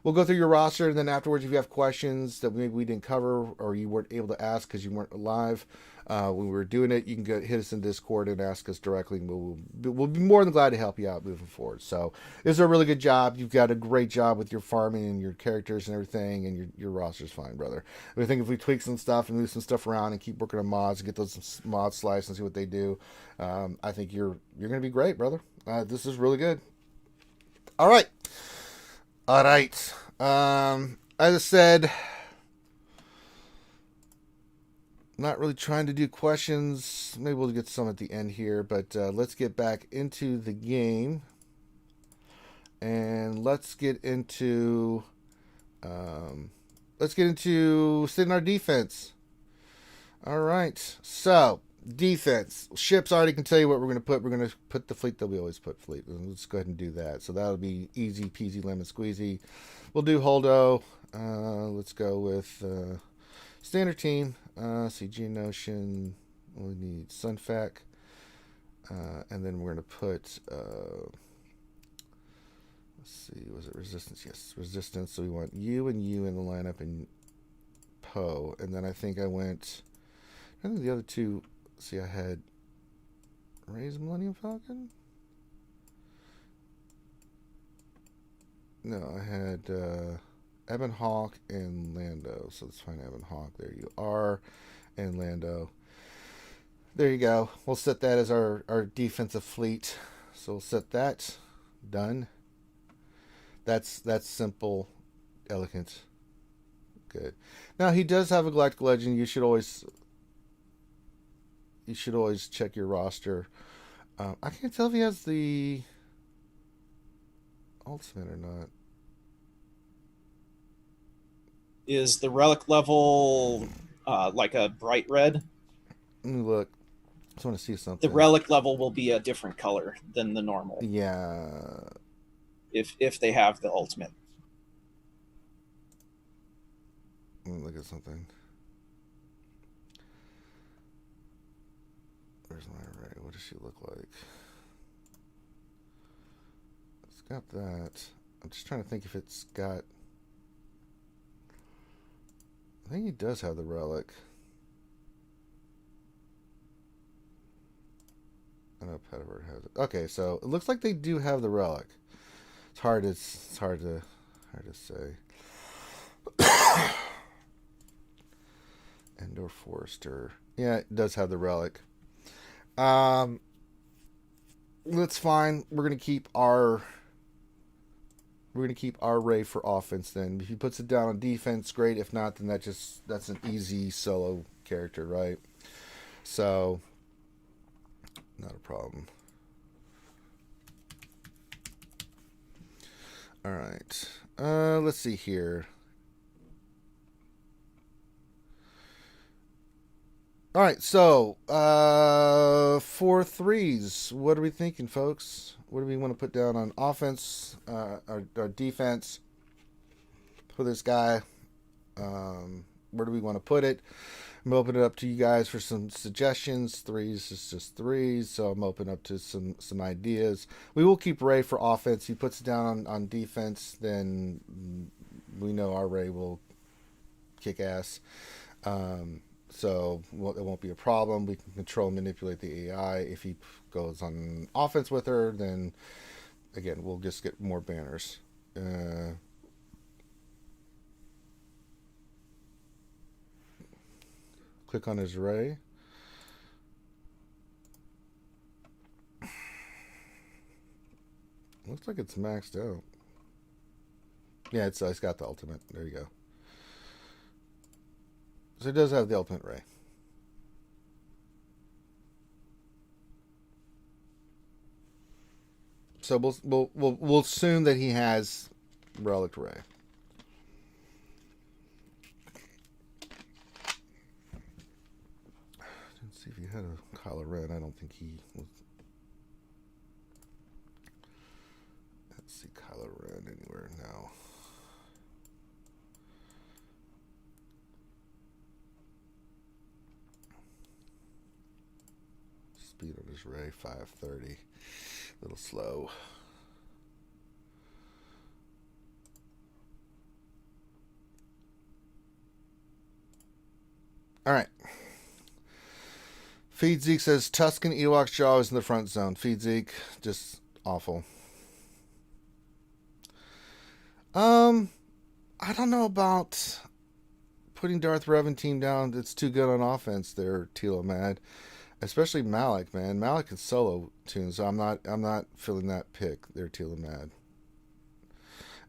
We'll go through your roster, and then afterwards, if you have questions that maybe we didn't cover or you weren't able to ask because you weren't live when we were doing it, you can hit us in Discord and ask us directly, and we'll be more than glad to help you out moving forward. So this is a really good job. You've got a great job with your farming and your characters and everything, and your roster's fine, brother. I think if we tweak some stuff and move some stuff around and keep working on mods and get those mods sliced and see what they do, I think you're going to be great, brother. This is really good. All right. As I said, not really trying to do questions. Maybe we'll get some at the end here, but let's get back into the game. And let's get into sitting our defense. All right. So, defense. Ships, I already can tell you what we're going to put. We're going to put the fleet that we always put fleet. Let's go ahead and do that. So that'll be easy peasy lemon squeezy. We'll do Holdo. Let's go with standard team. CG Notion. We need Sunfac. And then we're going to put, let's see, was it Resistance? Yes, Resistance. So we want you and you in the lineup and Poe. And then I think the other two, see, I had Rey's Millennium Falcon? No, I had Ebon Hawk and Lando. So let's find Ebon Hawk. There you are. And Lando. There you go. We'll set that as our defensive fleet. So we'll set that. Done. That's simple, elegant. Good. Now, he does have a Galactic Legend. You should always check your roster. I can't tell if he has the ultimate or not. Is the relic level like a bright red? Let me look. I just want to see something. The relic level will be a different color than the normal. Yeah. If they have the ultimate. Let me look at something. Where's my array? What does she look like? It's got that. I'm just trying to think if it's got... I think he does have the relic. I know Pettivert has it. Okay, so it looks like they do have the relic. It's hard to say. Endor Forester. Yeah, it does have the relic. That's fine. We're gonna keep our Ray for offense then. If he puts it down on defense, great. If not, then that's an easy solo character, right? So not a problem. All right. Let's see here. All right, so for threes, what are we thinking, folks? What do we want to put down on offense, our defense for this guy? Where do we want to put it? I'm opening it up to you guys for some suggestions. Threes is just threes, so I'm open up to some ideas. We will keep Ray for offense. If he puts it down on defense, then we know our Ray will kick ass. So it won't be a problem. We can control and manipulate the AI. If he goes on offense with her, then again, we'll just get more banners. Click on his array. Looks like it's maxed out. Yeah, it's got the ultimate. There you go. So it does have the ultimate ray. So we'll assume that he has relic ray. Didn't see if he had a Kylo Ren. I don't think he was. Let's see Kylo Ren anywhere now. Speed on his ray 530. A little slow. All right. Feed Zeke says Tuscan Ewok's jaw is in the front zone. Feed Zeke, just awful. I don't know about putting Darth Revan team down. It's too good on offense there, Tilo Mad. Especially Malik, man. Malik can solo tune, so I'm not feeling that pick there, Tilo Mad.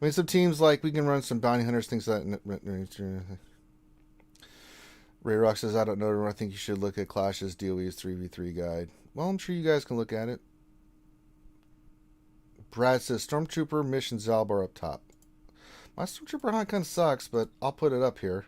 I mean, some teams like we can run some bounty hunters, things like that. Ray Rock says, I don't know. I think you should look at Clash's DAYYY's 3v3 guide. Well, I'm sure you guys can look at it. Brad says, Stormtrooper mission Zalbar up top. My Stormtrooper hunt kind of sucks, but I'll put it up here.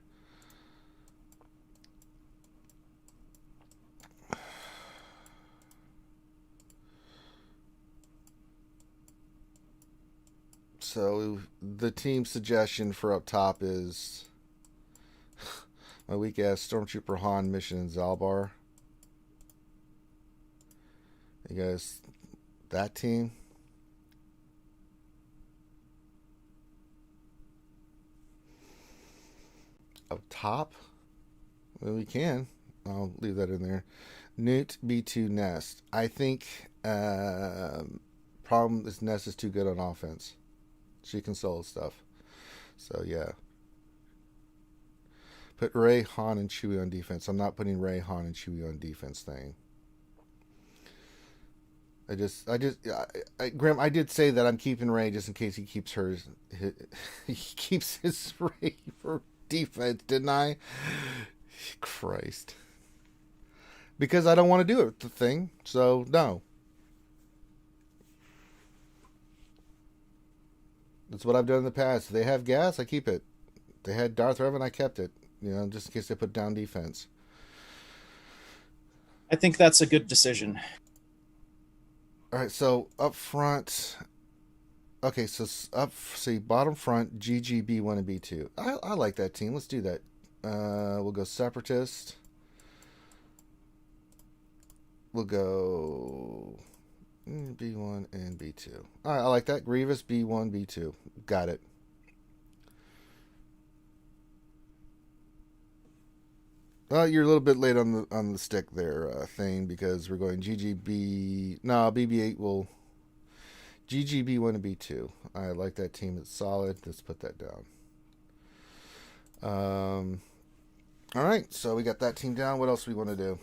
So the team suggestion for up top is my weak ass Stormtrooper Han mission in Zalbar. You guys, that team. Up top? Well, we can. I'll leave that in there. Newt B2 Nest. I think problem is Nest is too good on offense. She can solo stuff. So, yeah. Put Ray, Han, and Chewie on defense. I'm not putting Ray, Han, and Chewie on defense thing. Grim, I did say that I'm keeping Ray just in case he keeps hers. He keeps his Ray for defense, didn't I? Christ. Because I don't want to do it, the thing. So, no. That's what I've done in the past. If they have gas, I keep it. They had Darth Revan, I kept it. Just in case they put down defense. I think that's a good decision. All right, so up front. Okay, so bottom front, GG, B1, and B2. I like that team. Let's do that. We'll go Separatist. We'll go B1 and B2. All right, I like that. Grievous, B1, B2. Got it. Well, you're a little bit late on the stick there, Thane, because we're going GGB. No, BB8 will GGB1 and B2. I like that team. It's solid. Let's put that down. All right, so we got that team down. What else do we want to do?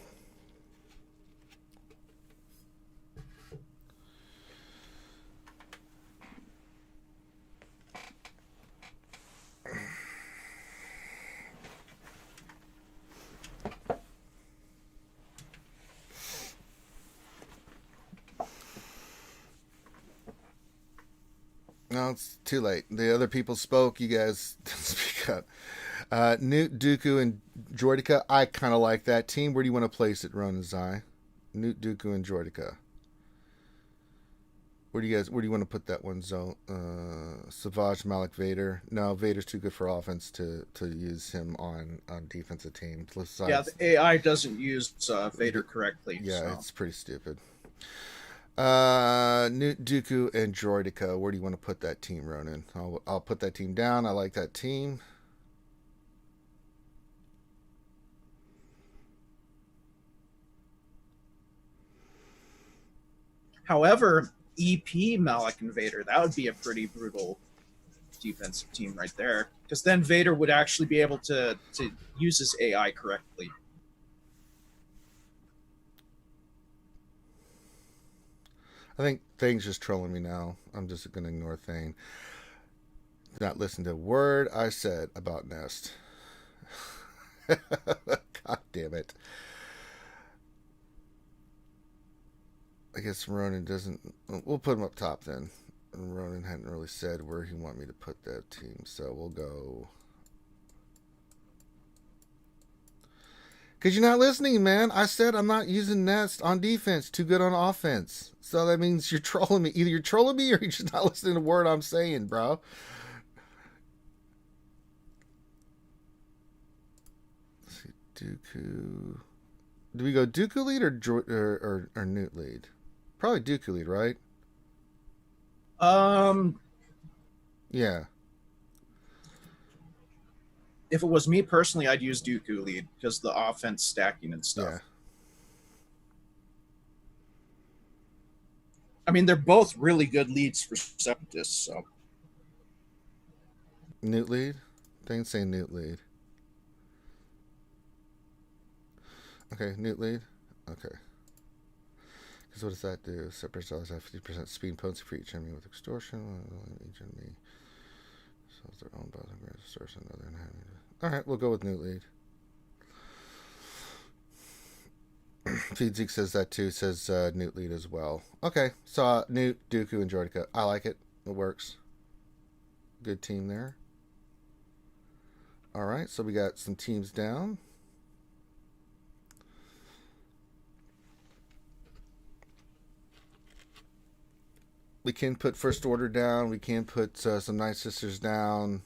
No, it's too late. The other people spoke. You guys didn't speak up. Newt, Dooku, and Droideka. I kind of like that team. Where do you want to place it, Ronan Zai? Newt, Dooku, and Droideka. Where do you want to put that one, Zone? Savage, Malik, Vader. No, Vader's too good for offense to use him on defensive teams. Yeah, the AI doesn't use Vader correctly. Yeah, so. It's pretty stupid. Newt, Dooku, and Droideka. Where do you want to put that team, Ronan? I'll put that team down. I like that team. However, EP, Malik, and Vader, that would be a pretty brutal defensive team right there. Because then Vader would actually be able to use his AI correctly. I think Thane's just trolling me now. I'm just going to ignore Thane. Not listen to a word I said about Nest. God damn it. I guess Ronan doesn't... We'll put him up top then. Ronan hadn't really said where he wanted me to put that team, so we'll go... Because you're not listening, man. I said I'm not using Nest on defense. Too good on offense. So that means you're trolling me. Either you're trolling me or you're just not listening to a word I'm saying, bro. Let's see. Dooku. Do we go Dooku lead or Newt lead? Probably Dooku lead, right? Yeah. If it was me personally, I'd use Dooku lead because the offense stacking and stuff. Yeah. I mean, they're both really good leads for Separatists, so. Newt lead? Things say Newt lead. Okay, Newt lead? Okay. Because what does that do? Separatists always have 50% speed and potency for each enemy with extortion. Each enemy sells their own bows and grants extortion. Alright, we'll go with Newt lead. Feedzik says that too. Says Newt lead as well. Okay, so Newt, Dooku, and Droideka. I like it. It works. Good team there. Alright, so we got some teams down. We can put First Order down. We can put some Night Sisters down.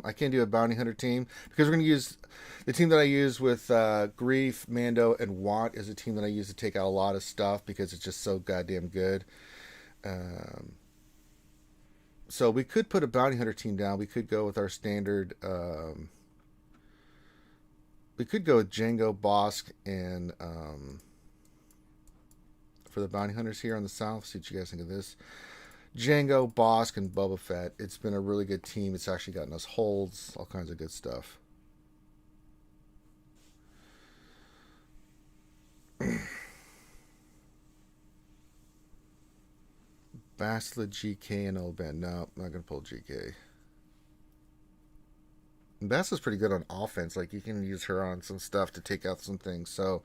I can do a Bounty Hunter team because we're going to use the team that I use with Grief, Mando, and Want is a team that I use to take out a lot of stuff because it's just so goddamn good. So we could put a Bounty Hunter team down. We could go with our standard. We could go with Jango, Bosk, and for the Bounty Hunters here on the South. See what you guys think of this. Jango, Bosk, and Boba Fett. It's been a really good team. It's actually gotten us holds, all kinds of good stuff. Bastila, GK, and Old Ben. No, I'm not going to pull GK. Bastila's pretty good on offense. Like, you can use her on some stuff to take out some things. So,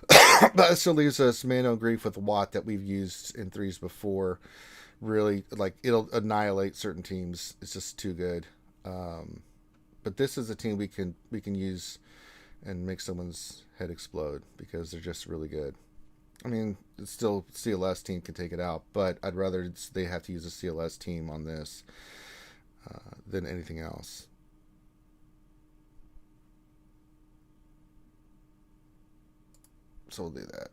but it still leaves us Mando Grief with Watt that we've used in threes before. Really, like, it'll annihilate certain teams. It's just too good. But this is a team we can use and make someone's head explode because they're just really good. I mean, it's still CLS team can take it out, but I'd rather they have to use a CLS team on this than anything else. So we'll do that.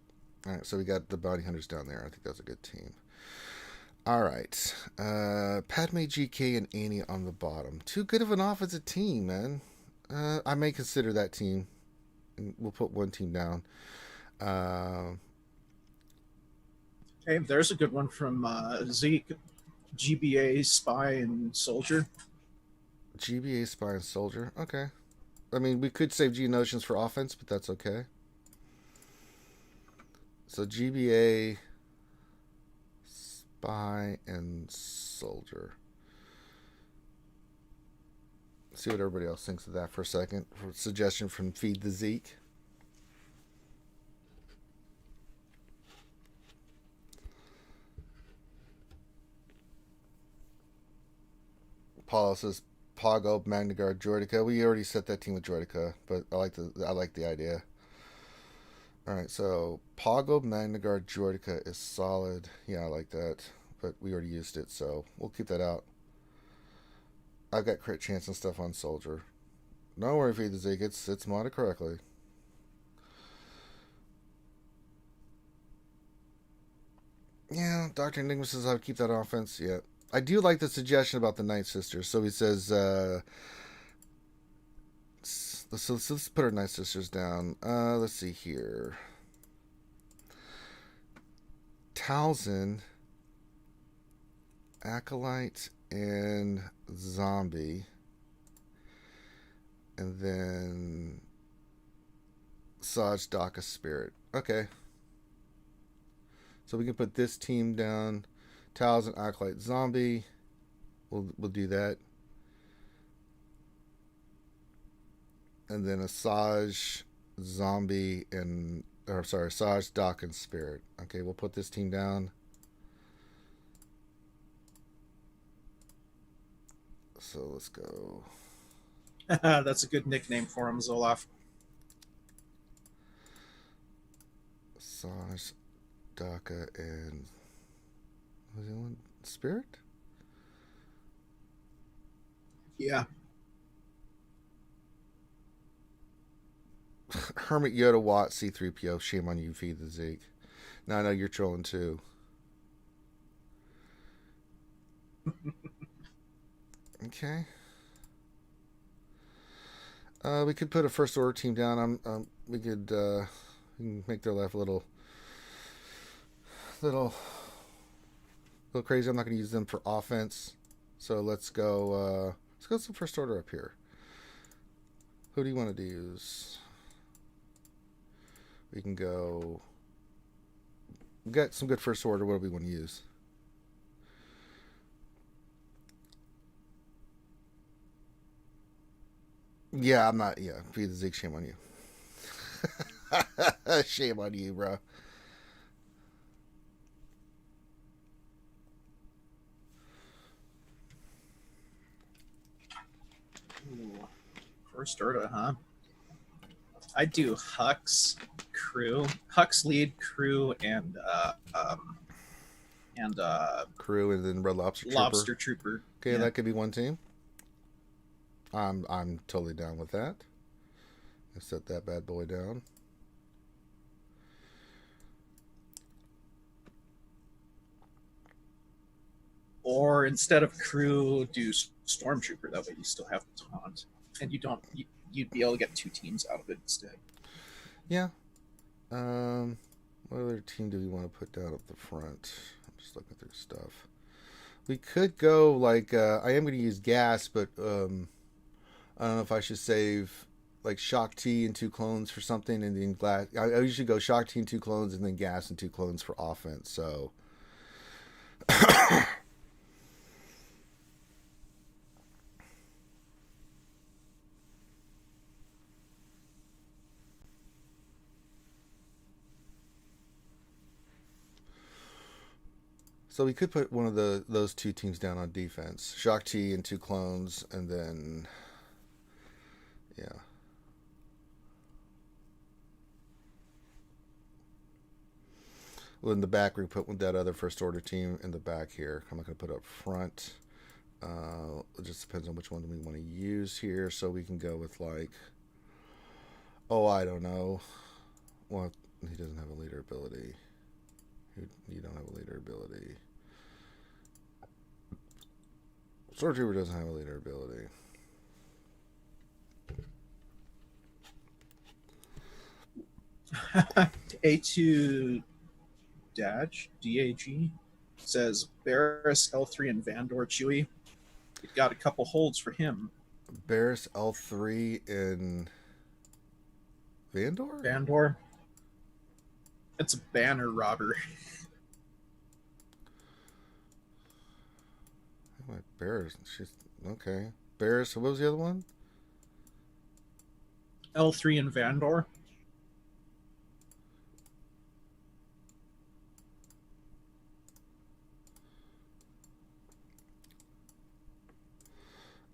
All right, so we got the bounty hunters down there. I think that's a good team. All right, Padme, GK, and Annie on the bottom. Too good of an offensive team, man. I may consider that team. We'll put one team down. Okay, there's a good one from Zeke. GBA, Spy, and Soldier. GBA, Spy, and Soldier. Okay. I mean, we could save G Notions for offense, but that's okay. So GBA, Spy, and Soldier. See what everybody else thinks of that for a second. For a suggestion from Feed the Zeke. Paulo says Pago, Magnagard, Jordica. We already set that team with Jordica, but I like the idea. All right, so Pago, Magnagard, Jordica is solid. Yeah, I like that, but we already used it, so we'll keep that out. I've got crit chance and stuff on Soldier. Don't worry, Feed the Zeke. It's modded correctly. Yeah, Dr. Enigma says I would keep that offense. Yeah. I do like the suggestion about the Night Sisters. So he says, let's put our Night Sisters down. Let's see here. Talzin, Acolyte, and Zombie. And then Saj, Daka, Spirit. Okay. So we can put this team down. Talzin, Acolyte, Zombie. We'll do that. And then a Saj, Zombie, Saj, Doc, and Spirit. Okay, we'll put this team down. So let's go. That's a good nickname for him, Zoloff. Saj, Daka, and was the one Spirit? Yeah. Hermit, Yoda, Watt, C3PO. Shame on you, Feed the Zeke. Now I know you're trolling too. Okay. We could put a first order team down. We could make their life a little crazy. I'm not going to use them for offense. So let's go some first order up here. Who do you want to use? We can go. We got some good first order. What do we want to use? Yeah, I'm not. Yeah, Feed the Zeke. Shame on you. Shame on you, bro. Ooh, first order, huh? I'd do Hux, crew, Hux lead, crew, and crew, and then Red Lobster Trooper. Lobster Trooper. Okay, yeah. That could be one team. I'm totally down with that. Let's set that bad boy down. Or instead of crew, do Stormtrooper. That way you still have taunt, and you'd be able to get two teams out of it instead. Yeah. What other team do we want to put down up the front? I'm just looking through stuff. We could go like I am going to use gas, but I don't know if I should save like Shock T and 2 clones for something, and then glass. I usually go Shock T and 2 clones, and then gas and 2 clones for offense. So. So we could put one of those two teams down on defense. Shock T and 2 clones, and then Yeah. Well, in the back, we put that other first order team in the back here. I'm not going to put up front. It just depends on which one we want to use here. So we can go with like, oh, I don't know. Well, he doesn't have a leader ability. You don't have a leader ability. Stormtrooper doesn't have a leader ability. A2 DAG says Barris, L3, and Vandor Chewie. You've got a couple holds for him. Barris, L3, and Vandor? Vandor. It's a banner robber. Barris. She's okay. Barris. What was the other one? L3 and Vandor.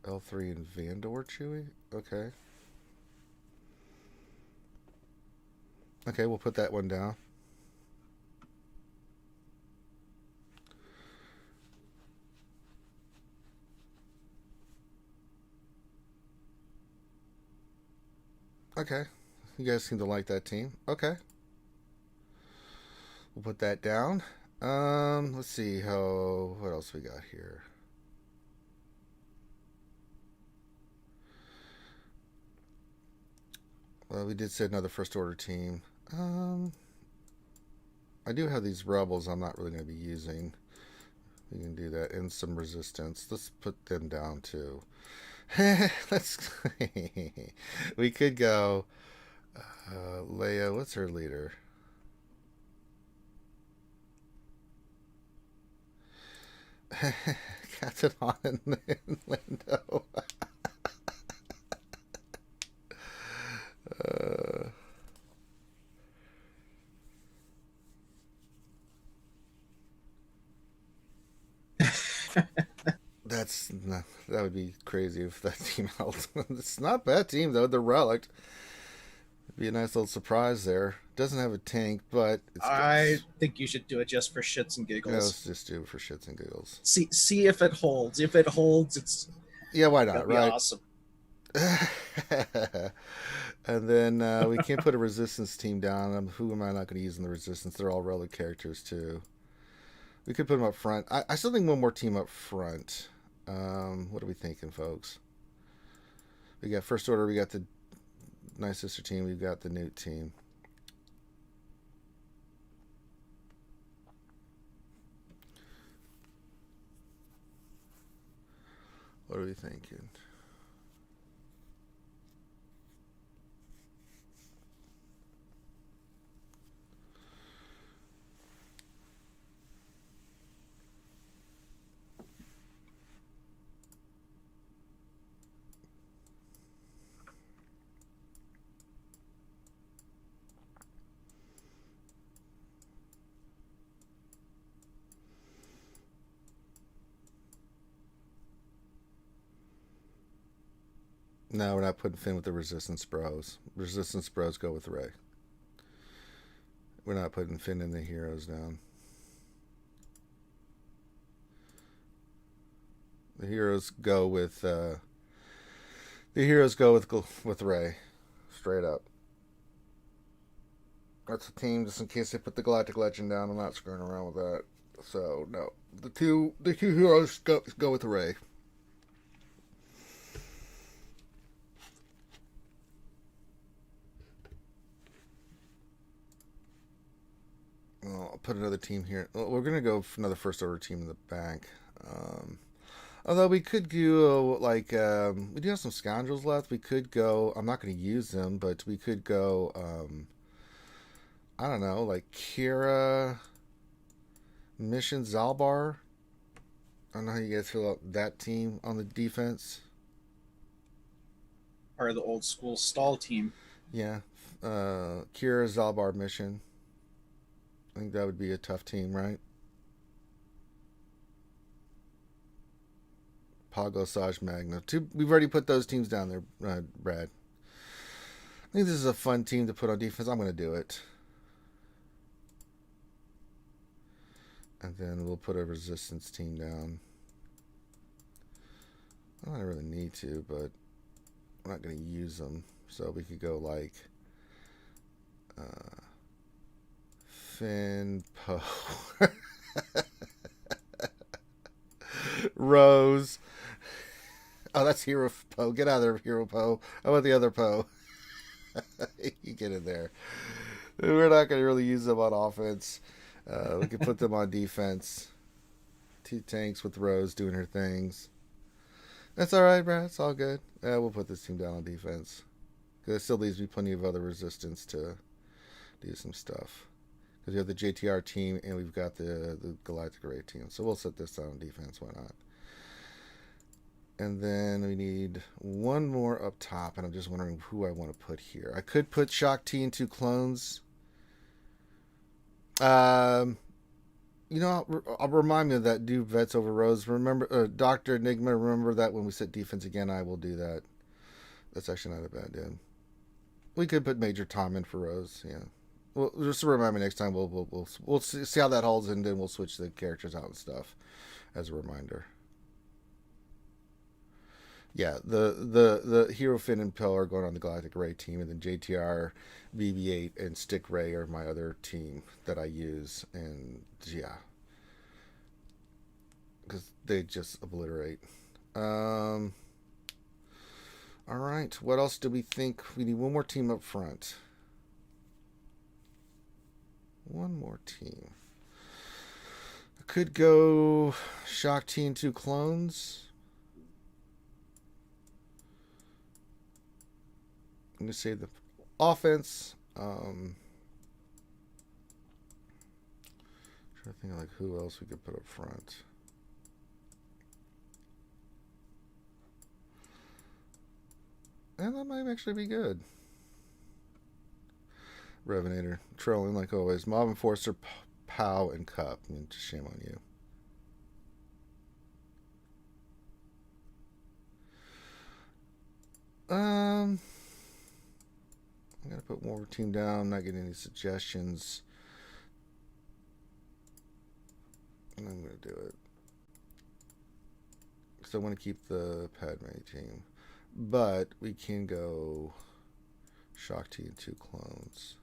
L3 and Vandor Chewie? Okay. Okay, we'll put that one down. Okay. You guys seem to like that team. Okay. We'll put that down. Let's see what else we got here. Well, we did say another first order team. I do have these rebels I'm not really going to be using. We can do that. And some resistance. Let's put them down too. We could go Leia. What's her leader? Captain Han and Lando. That would be crazy if that team held. It's not a bad team though. They're relic. It'd be a nice little surprise there. Doesn't have a tank, but I think you should do it just for shits and giggles. Yeah, let's just do it for shits and giggles. See if it holds. If it holds, it's why not? Right? Awesome. And then we can't put a resistance team down. Who am I not going to use in the resistance? They're all relic characters too. We could put them up front. I still think one more team up front. What are we thinking, folks? We got First Order. We got the Nice Sister team. We've got the Newt team. What are we thinking? No, we're not putting Finn with the Resistance Bros. Resistance Bros go with Rey. We're not putting Finn and the heroes down. The heroes go with Rey, straight up. That's a team just in case they put the Galactic Legend down. I'm not screwing around with that. So no, the two heroes go with Rey. I'll put another team here. We're going to go for another First Order team in the back. Although we could go, we do have some scoundrels left. We could go, I'm not going to use them, but we could go, I don't know, like Kira, Mission Zalbar. I don't know how you guys feel about that team on the defense. Part of the old school stall team. Yeah. Kira, Zalbar, Mission. I think that would be a tough team, right? Pago, Saj, Magna. We've already put those teams down there, Brad. I think this is a fun team to put on defense. I'm going to do it. And then we'll put a resistance team down. I don't really need to, but we're not going to use them. So we could go like Finn, Poe, Rose. Oh, that's Hero Poe. Get out of there, Hero Poe. How about the other Poe? You get in there. We're not going to really use them on offense. We can put them on defense. 2 tanks with Rose doing her things. That's all right, Brad. It's all good. We'll put this team down on defense. Because it still leaves me plenty of other resistance to do some stuff. Because we have the JTR team and we've got the Galactic Array team. So we'll set this down on defense. Why not? And then we need one more up top. And I'm just wondering who I want to put here. I could put Shock T and 2 clones. You know, I'll remind me of that. Do vets over Rose. Remember, Dr. Enigma, remember that when we set defense again, I will do that. That's actually not a bad deal. We could put Major Tom in for Rose, yeah. Well, just to remind me next time, we'll see how that holds, and then we'll switch the characters out and stuff as a reminder. Yeah, the Hero Finn and Poe are going on the Galactic Ray team, and then JTR, BB-8, and Stick Ray are my other team that I use, and yeah, because they just obliterate. All right, what else do we think? We need one more team up front. One more team. I could go Shock T and 2 clones. I'm going to save the offense. Trying to think of like who else we could put up front. And that might actually be good. Revenator. Trolling like always. Mob Enforcer, Pow, and Cup. I mean, just shame on you. I'm going to put more team down. I'm not getting any suggestions. And I'm going to do it. Because I want to keep the Padme team. But we can go Shock T and 2 clones.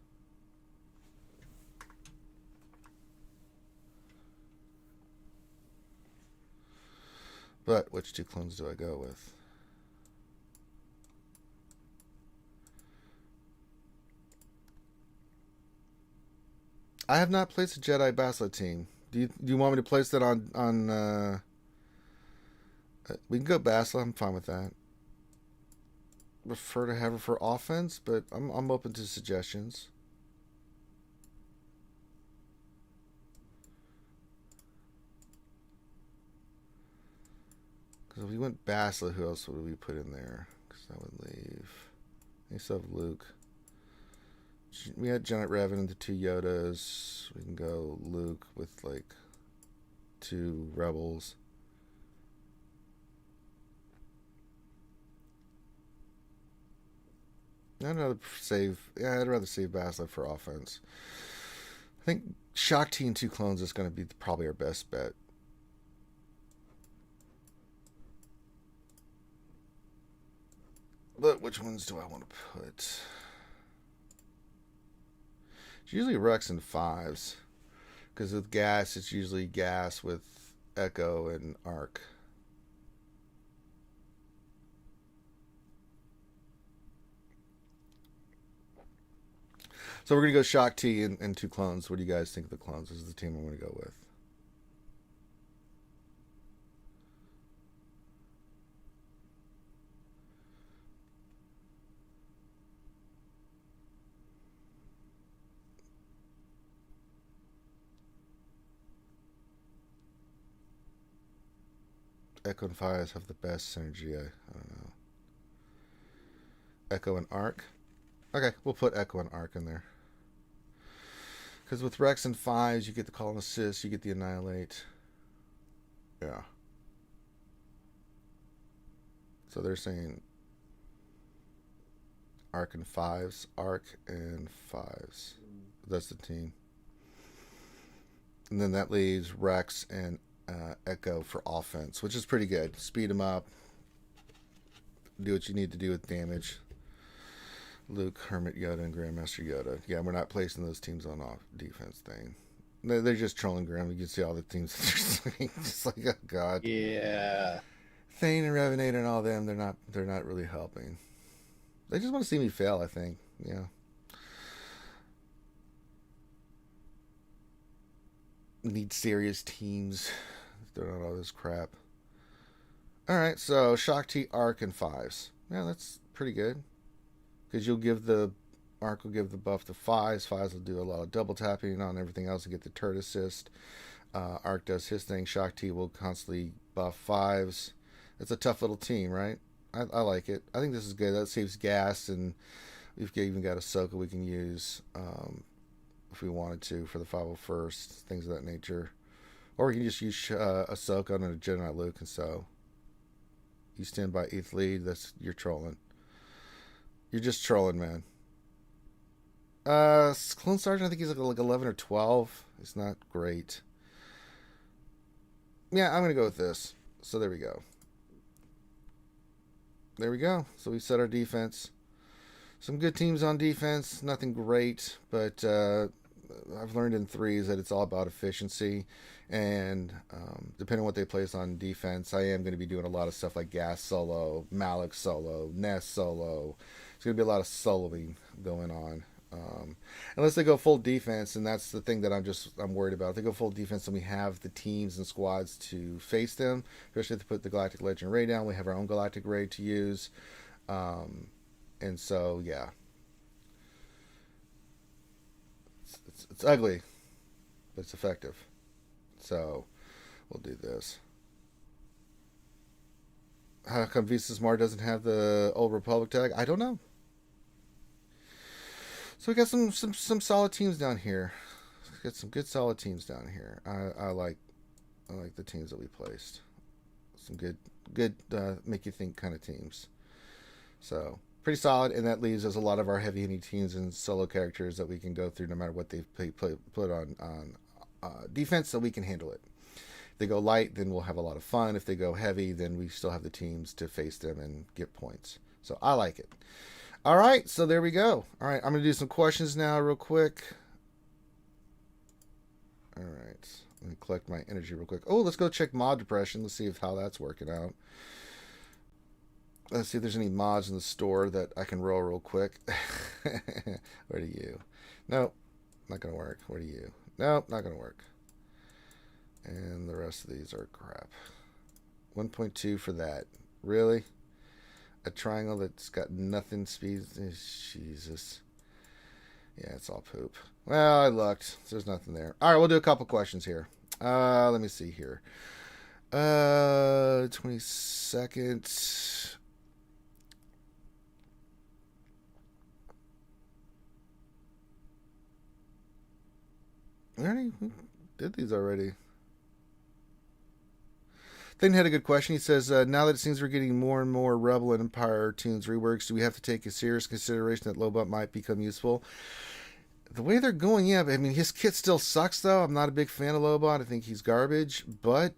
But which 2 clones do I go with? I have not placed a Jedi Basilisk team. Do you want me to place that on we can go Basilisk. I'm fine with that. Prefer to have her for offense, but I'm open to suggestions. Because if we went Basilisk, who else would we put in there? Because that would leave. We still have Luke. We had Janet Revan and the 2 Yodas. We can go Luke with like 2 Rebels. I'd rather save Basilisk for offense. I think Shock T and 2 clones is going to be probably our best bet. But which ones do I want to put? It's usually Rex and 5s. Because with gas, it's usually gas with Echo and Arc. So we're going to go Shock T and 2 clones. What do you guys think of the clones? This is the team I'm going to go with. Echo and 5s have the best synergy. I don't know. Echo and Arc. Okay, we'll put Echo and Arc in there. Because with Rex and 5s, you get the call and assist, you get the annihilate. Yeah. So they're saying Arc and fives. Arc and fives. That's the team. And then that leaves Rex and Echo for offense, which is pretty good. Speed them up. Do what you need to do with damage. Luke, Hermit Yoda, and Grandmaster Yoda. Yeah, we're not placing those teams on off defense thing. They're just trolling Graham. You can see all the teams just like, oh god. Yeah. Thane and Revenator and all them, they're not really helping. They just want to see me fail, I think. Yeah. Need serious teams. They're not all this crap. Alright, so Shock T, Arc, and fives. Yeah, that's pretty good. Because you'll give the Arc will give the buff to fives. Fives will do a lot of double tapping on everything else and get the turret assist. Arc does his thing. Shock T will constantly buff fives. It's a tough little team, right? I like it. I think this is good. That saves gas, and we've even got Ahsoka we can use if we wanted to for the 501st, things of that nature. Or we can just use Ahsoka on a Jedi Luke, and so you stand by ETH lead. You're trolling. You're just trolling, man. Clone Sergeant, I think he's like 11 or 12. It's not great. Yeah, I'm gonna go with this. So there we go. There we go. So we set our defense. Some good teams on defense. Nothing great, but I've learned in threes that it's all about efficiency. And depending on what they place on defense, I am going to be doing a lot of stuff like Gas solo, Malik solo, Ness solo. There's going to be a lot of soloing going on. Unless they go full defense, and that's the thing that I'm worried about. If they go full defense, and we have the teams and squads to face them, especially if they put the Galactic Legend Ray down. We have our own Galactic Ray to use, and so yeah, it's ugly, but it's effective. So we'll do this. How come Visas Mar doesn't have the Old Republic tag? I don't know. So we got some solid teams down here. Got some good solid teams down here. I like the teams that we placed. Some good make you think kind of teams. So pretty solid, and that leaves us a lot of our heavy hitting teams and solo characters that we can go through no matter what they put on defense, so we can handle it. If they go light, then we'll have a lot of fun. If they go heavy, then we still have the teams to face them and get points. So I like it. All right, so there we go. All right, I'm going to do some questions now real quick. All right, let me collect my energy real quick. Oh, let's go check mod depression. Let's see how that's working out. Let's see if there's any mods in the store that I can roll real quick. Where do you? Nope, not going to work. Where do you? Nope, not going to work. And the rest of these are crap. 1.2 for that. Really? A triangle that's got nothing speed. Jesus. Yeah, it's all poop. Well, I looked. There's nothing there. All right, we'll do a couple questions here. Let me see here. 20 seconds. We did these already. Thane had a good question. He says, now that it seems we're getting more and more Rebel and Empire tunes reworks, do we have to take a serious consideration that Lobot might become useful? The way they're going, yeah. I mean, his kit still sucks, though. I'm not a big fan of Lobot. I think he's garbage. But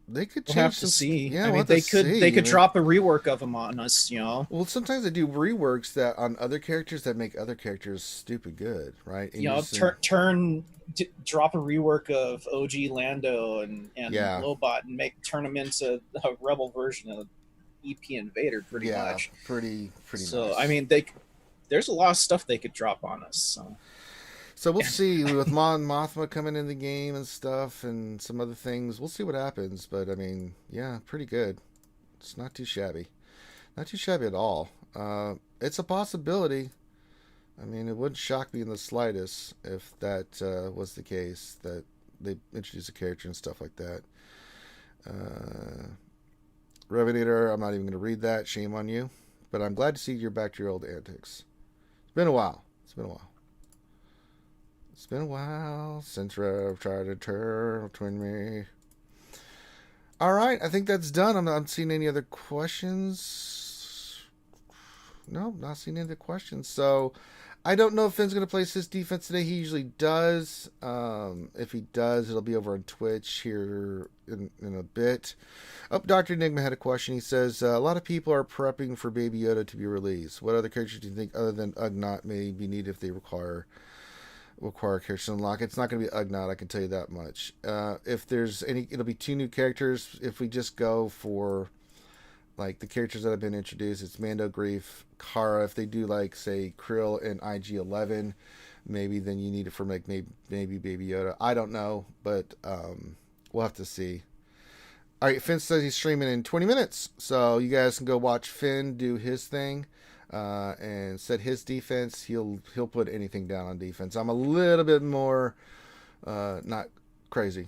they could change We'll have to see. Yeah, I mean, they could drop a rework of him on us, you know. Well, sometimes they do reworks that on other characters that make other characters stupid good, right? And you know, drop a rework of OG Lando and Lobot and turn them into a Rebel version of EP Invader, pretty much. Pretty. So nice. I mean, there's a lot of stuff they could drop on us. So we'll see with Mon Mothma coming in the game and stuff and some other things. We'll see what happens. But, I mean, yeah, pretty good. It's not too shabby. Not too shabby at all. It's a possibility. I mean, it wouldn't shock me in the slightest if that was the case, that they introduce a character and stuff like that. Revenator, I'm not even going to read that. Shame on you. But I'm glad to see you're back to your old antics. It's been a while. It's been a while since Rev tried to turn between me. All right, I think that's done. I'm not seeing any other questions. No, not seeing any other questions. So I don't know if Finn's going to place his defense today. He usually does. If he does, it'll be over on Twitch here in a bit. Oh, Dr. Enigma had a question. He says, a lot of people are prepping for Baby Yoda to be released. What other characters do you think other than Ugnaught may be needed if they require characters to unlock? It's not going to be Ugnaught, I can tell you that much. If there's any, it'll be 2 new characters. If we just go for like the characters that have been introduced, it's Mando, Grief, Kara. If they do like say Krill and IG-11, maybe then you need it for like maybe Baby Yoda. I don't know, but we'll have to see. All right, Finn says he's streaming in 20 minutes, so you guys can go watch Finn do his thing and set his defense. He'll put anything down on defense. I'm a little bit more not crazy.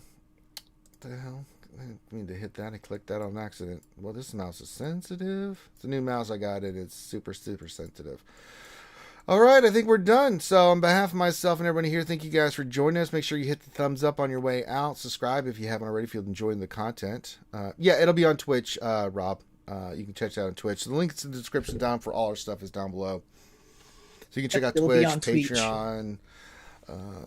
What the hell? I need to hit that. I clicked that on accident. Well, this mouse is sensitive. It's a new mouse I got, and it's super, super sensitive. All right, I think we're done. So on behalf of myself and everybody here, thank you guys for joining us. Make sure you hit the thumbs up on your way out. Subscribe if you haven't already, if you're enjoying the content. Yeah, it'll be on Twitch, Rob. You can check that out on Twitch. The links in the description down for all our stuff is down below. So you can check out Twitch, Patreon,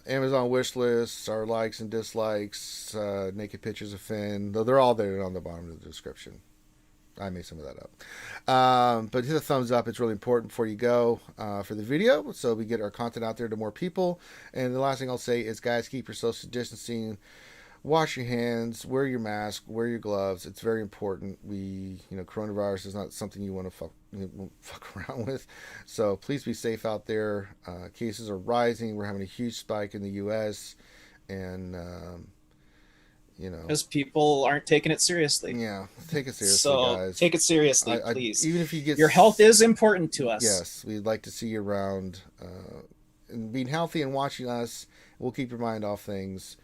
Amazon wish lists, our likes and dislikes, naked pictures of Finn. Though they're all there on the bottom of the description. I made some of that up. But hit the thumbs up. It's really important before you go for the video, so we get our content out there to more people. And the last thing I'll say is, guys, keep your social distancing. Wash your hands. Wear your mask. Wear your gloves. It's very important. Coronavirus is not something you want to fuck around with. So please be safe out there. Cases are rising. We're having a huge spike in the U.S. and because people aren't taking it seriously. Yeah, take it seriously, so guys. Take it seriously, please. Even if you get your health is important to us. Yes, we'd like to see you around and being healthy and watching us. We'll keep your mind off things.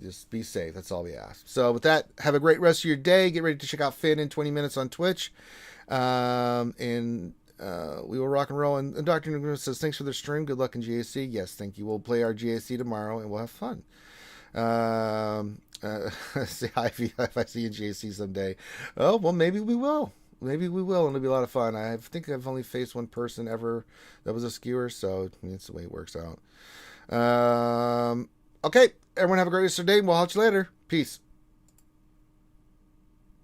Just be safe. That's all we ask. So with that, have a great rest of your day. Get ready to check out Finn in 20 minutes on Twitch. We will rock and roll. And Dr. Nguyen says, thanks for the stream. Good luck in GAC. Yes, thank you. We'll play our GAC tomorrow and we'll have fun. Say hi if I see you in GAC someday. Oh, well, maybe we will. And it'll be a lot of fun. I think I've only faced one person ever that was a skewer, so it's the way it works out. Okay, everyone have a great rest of your day, and we'll catch you later. Peace.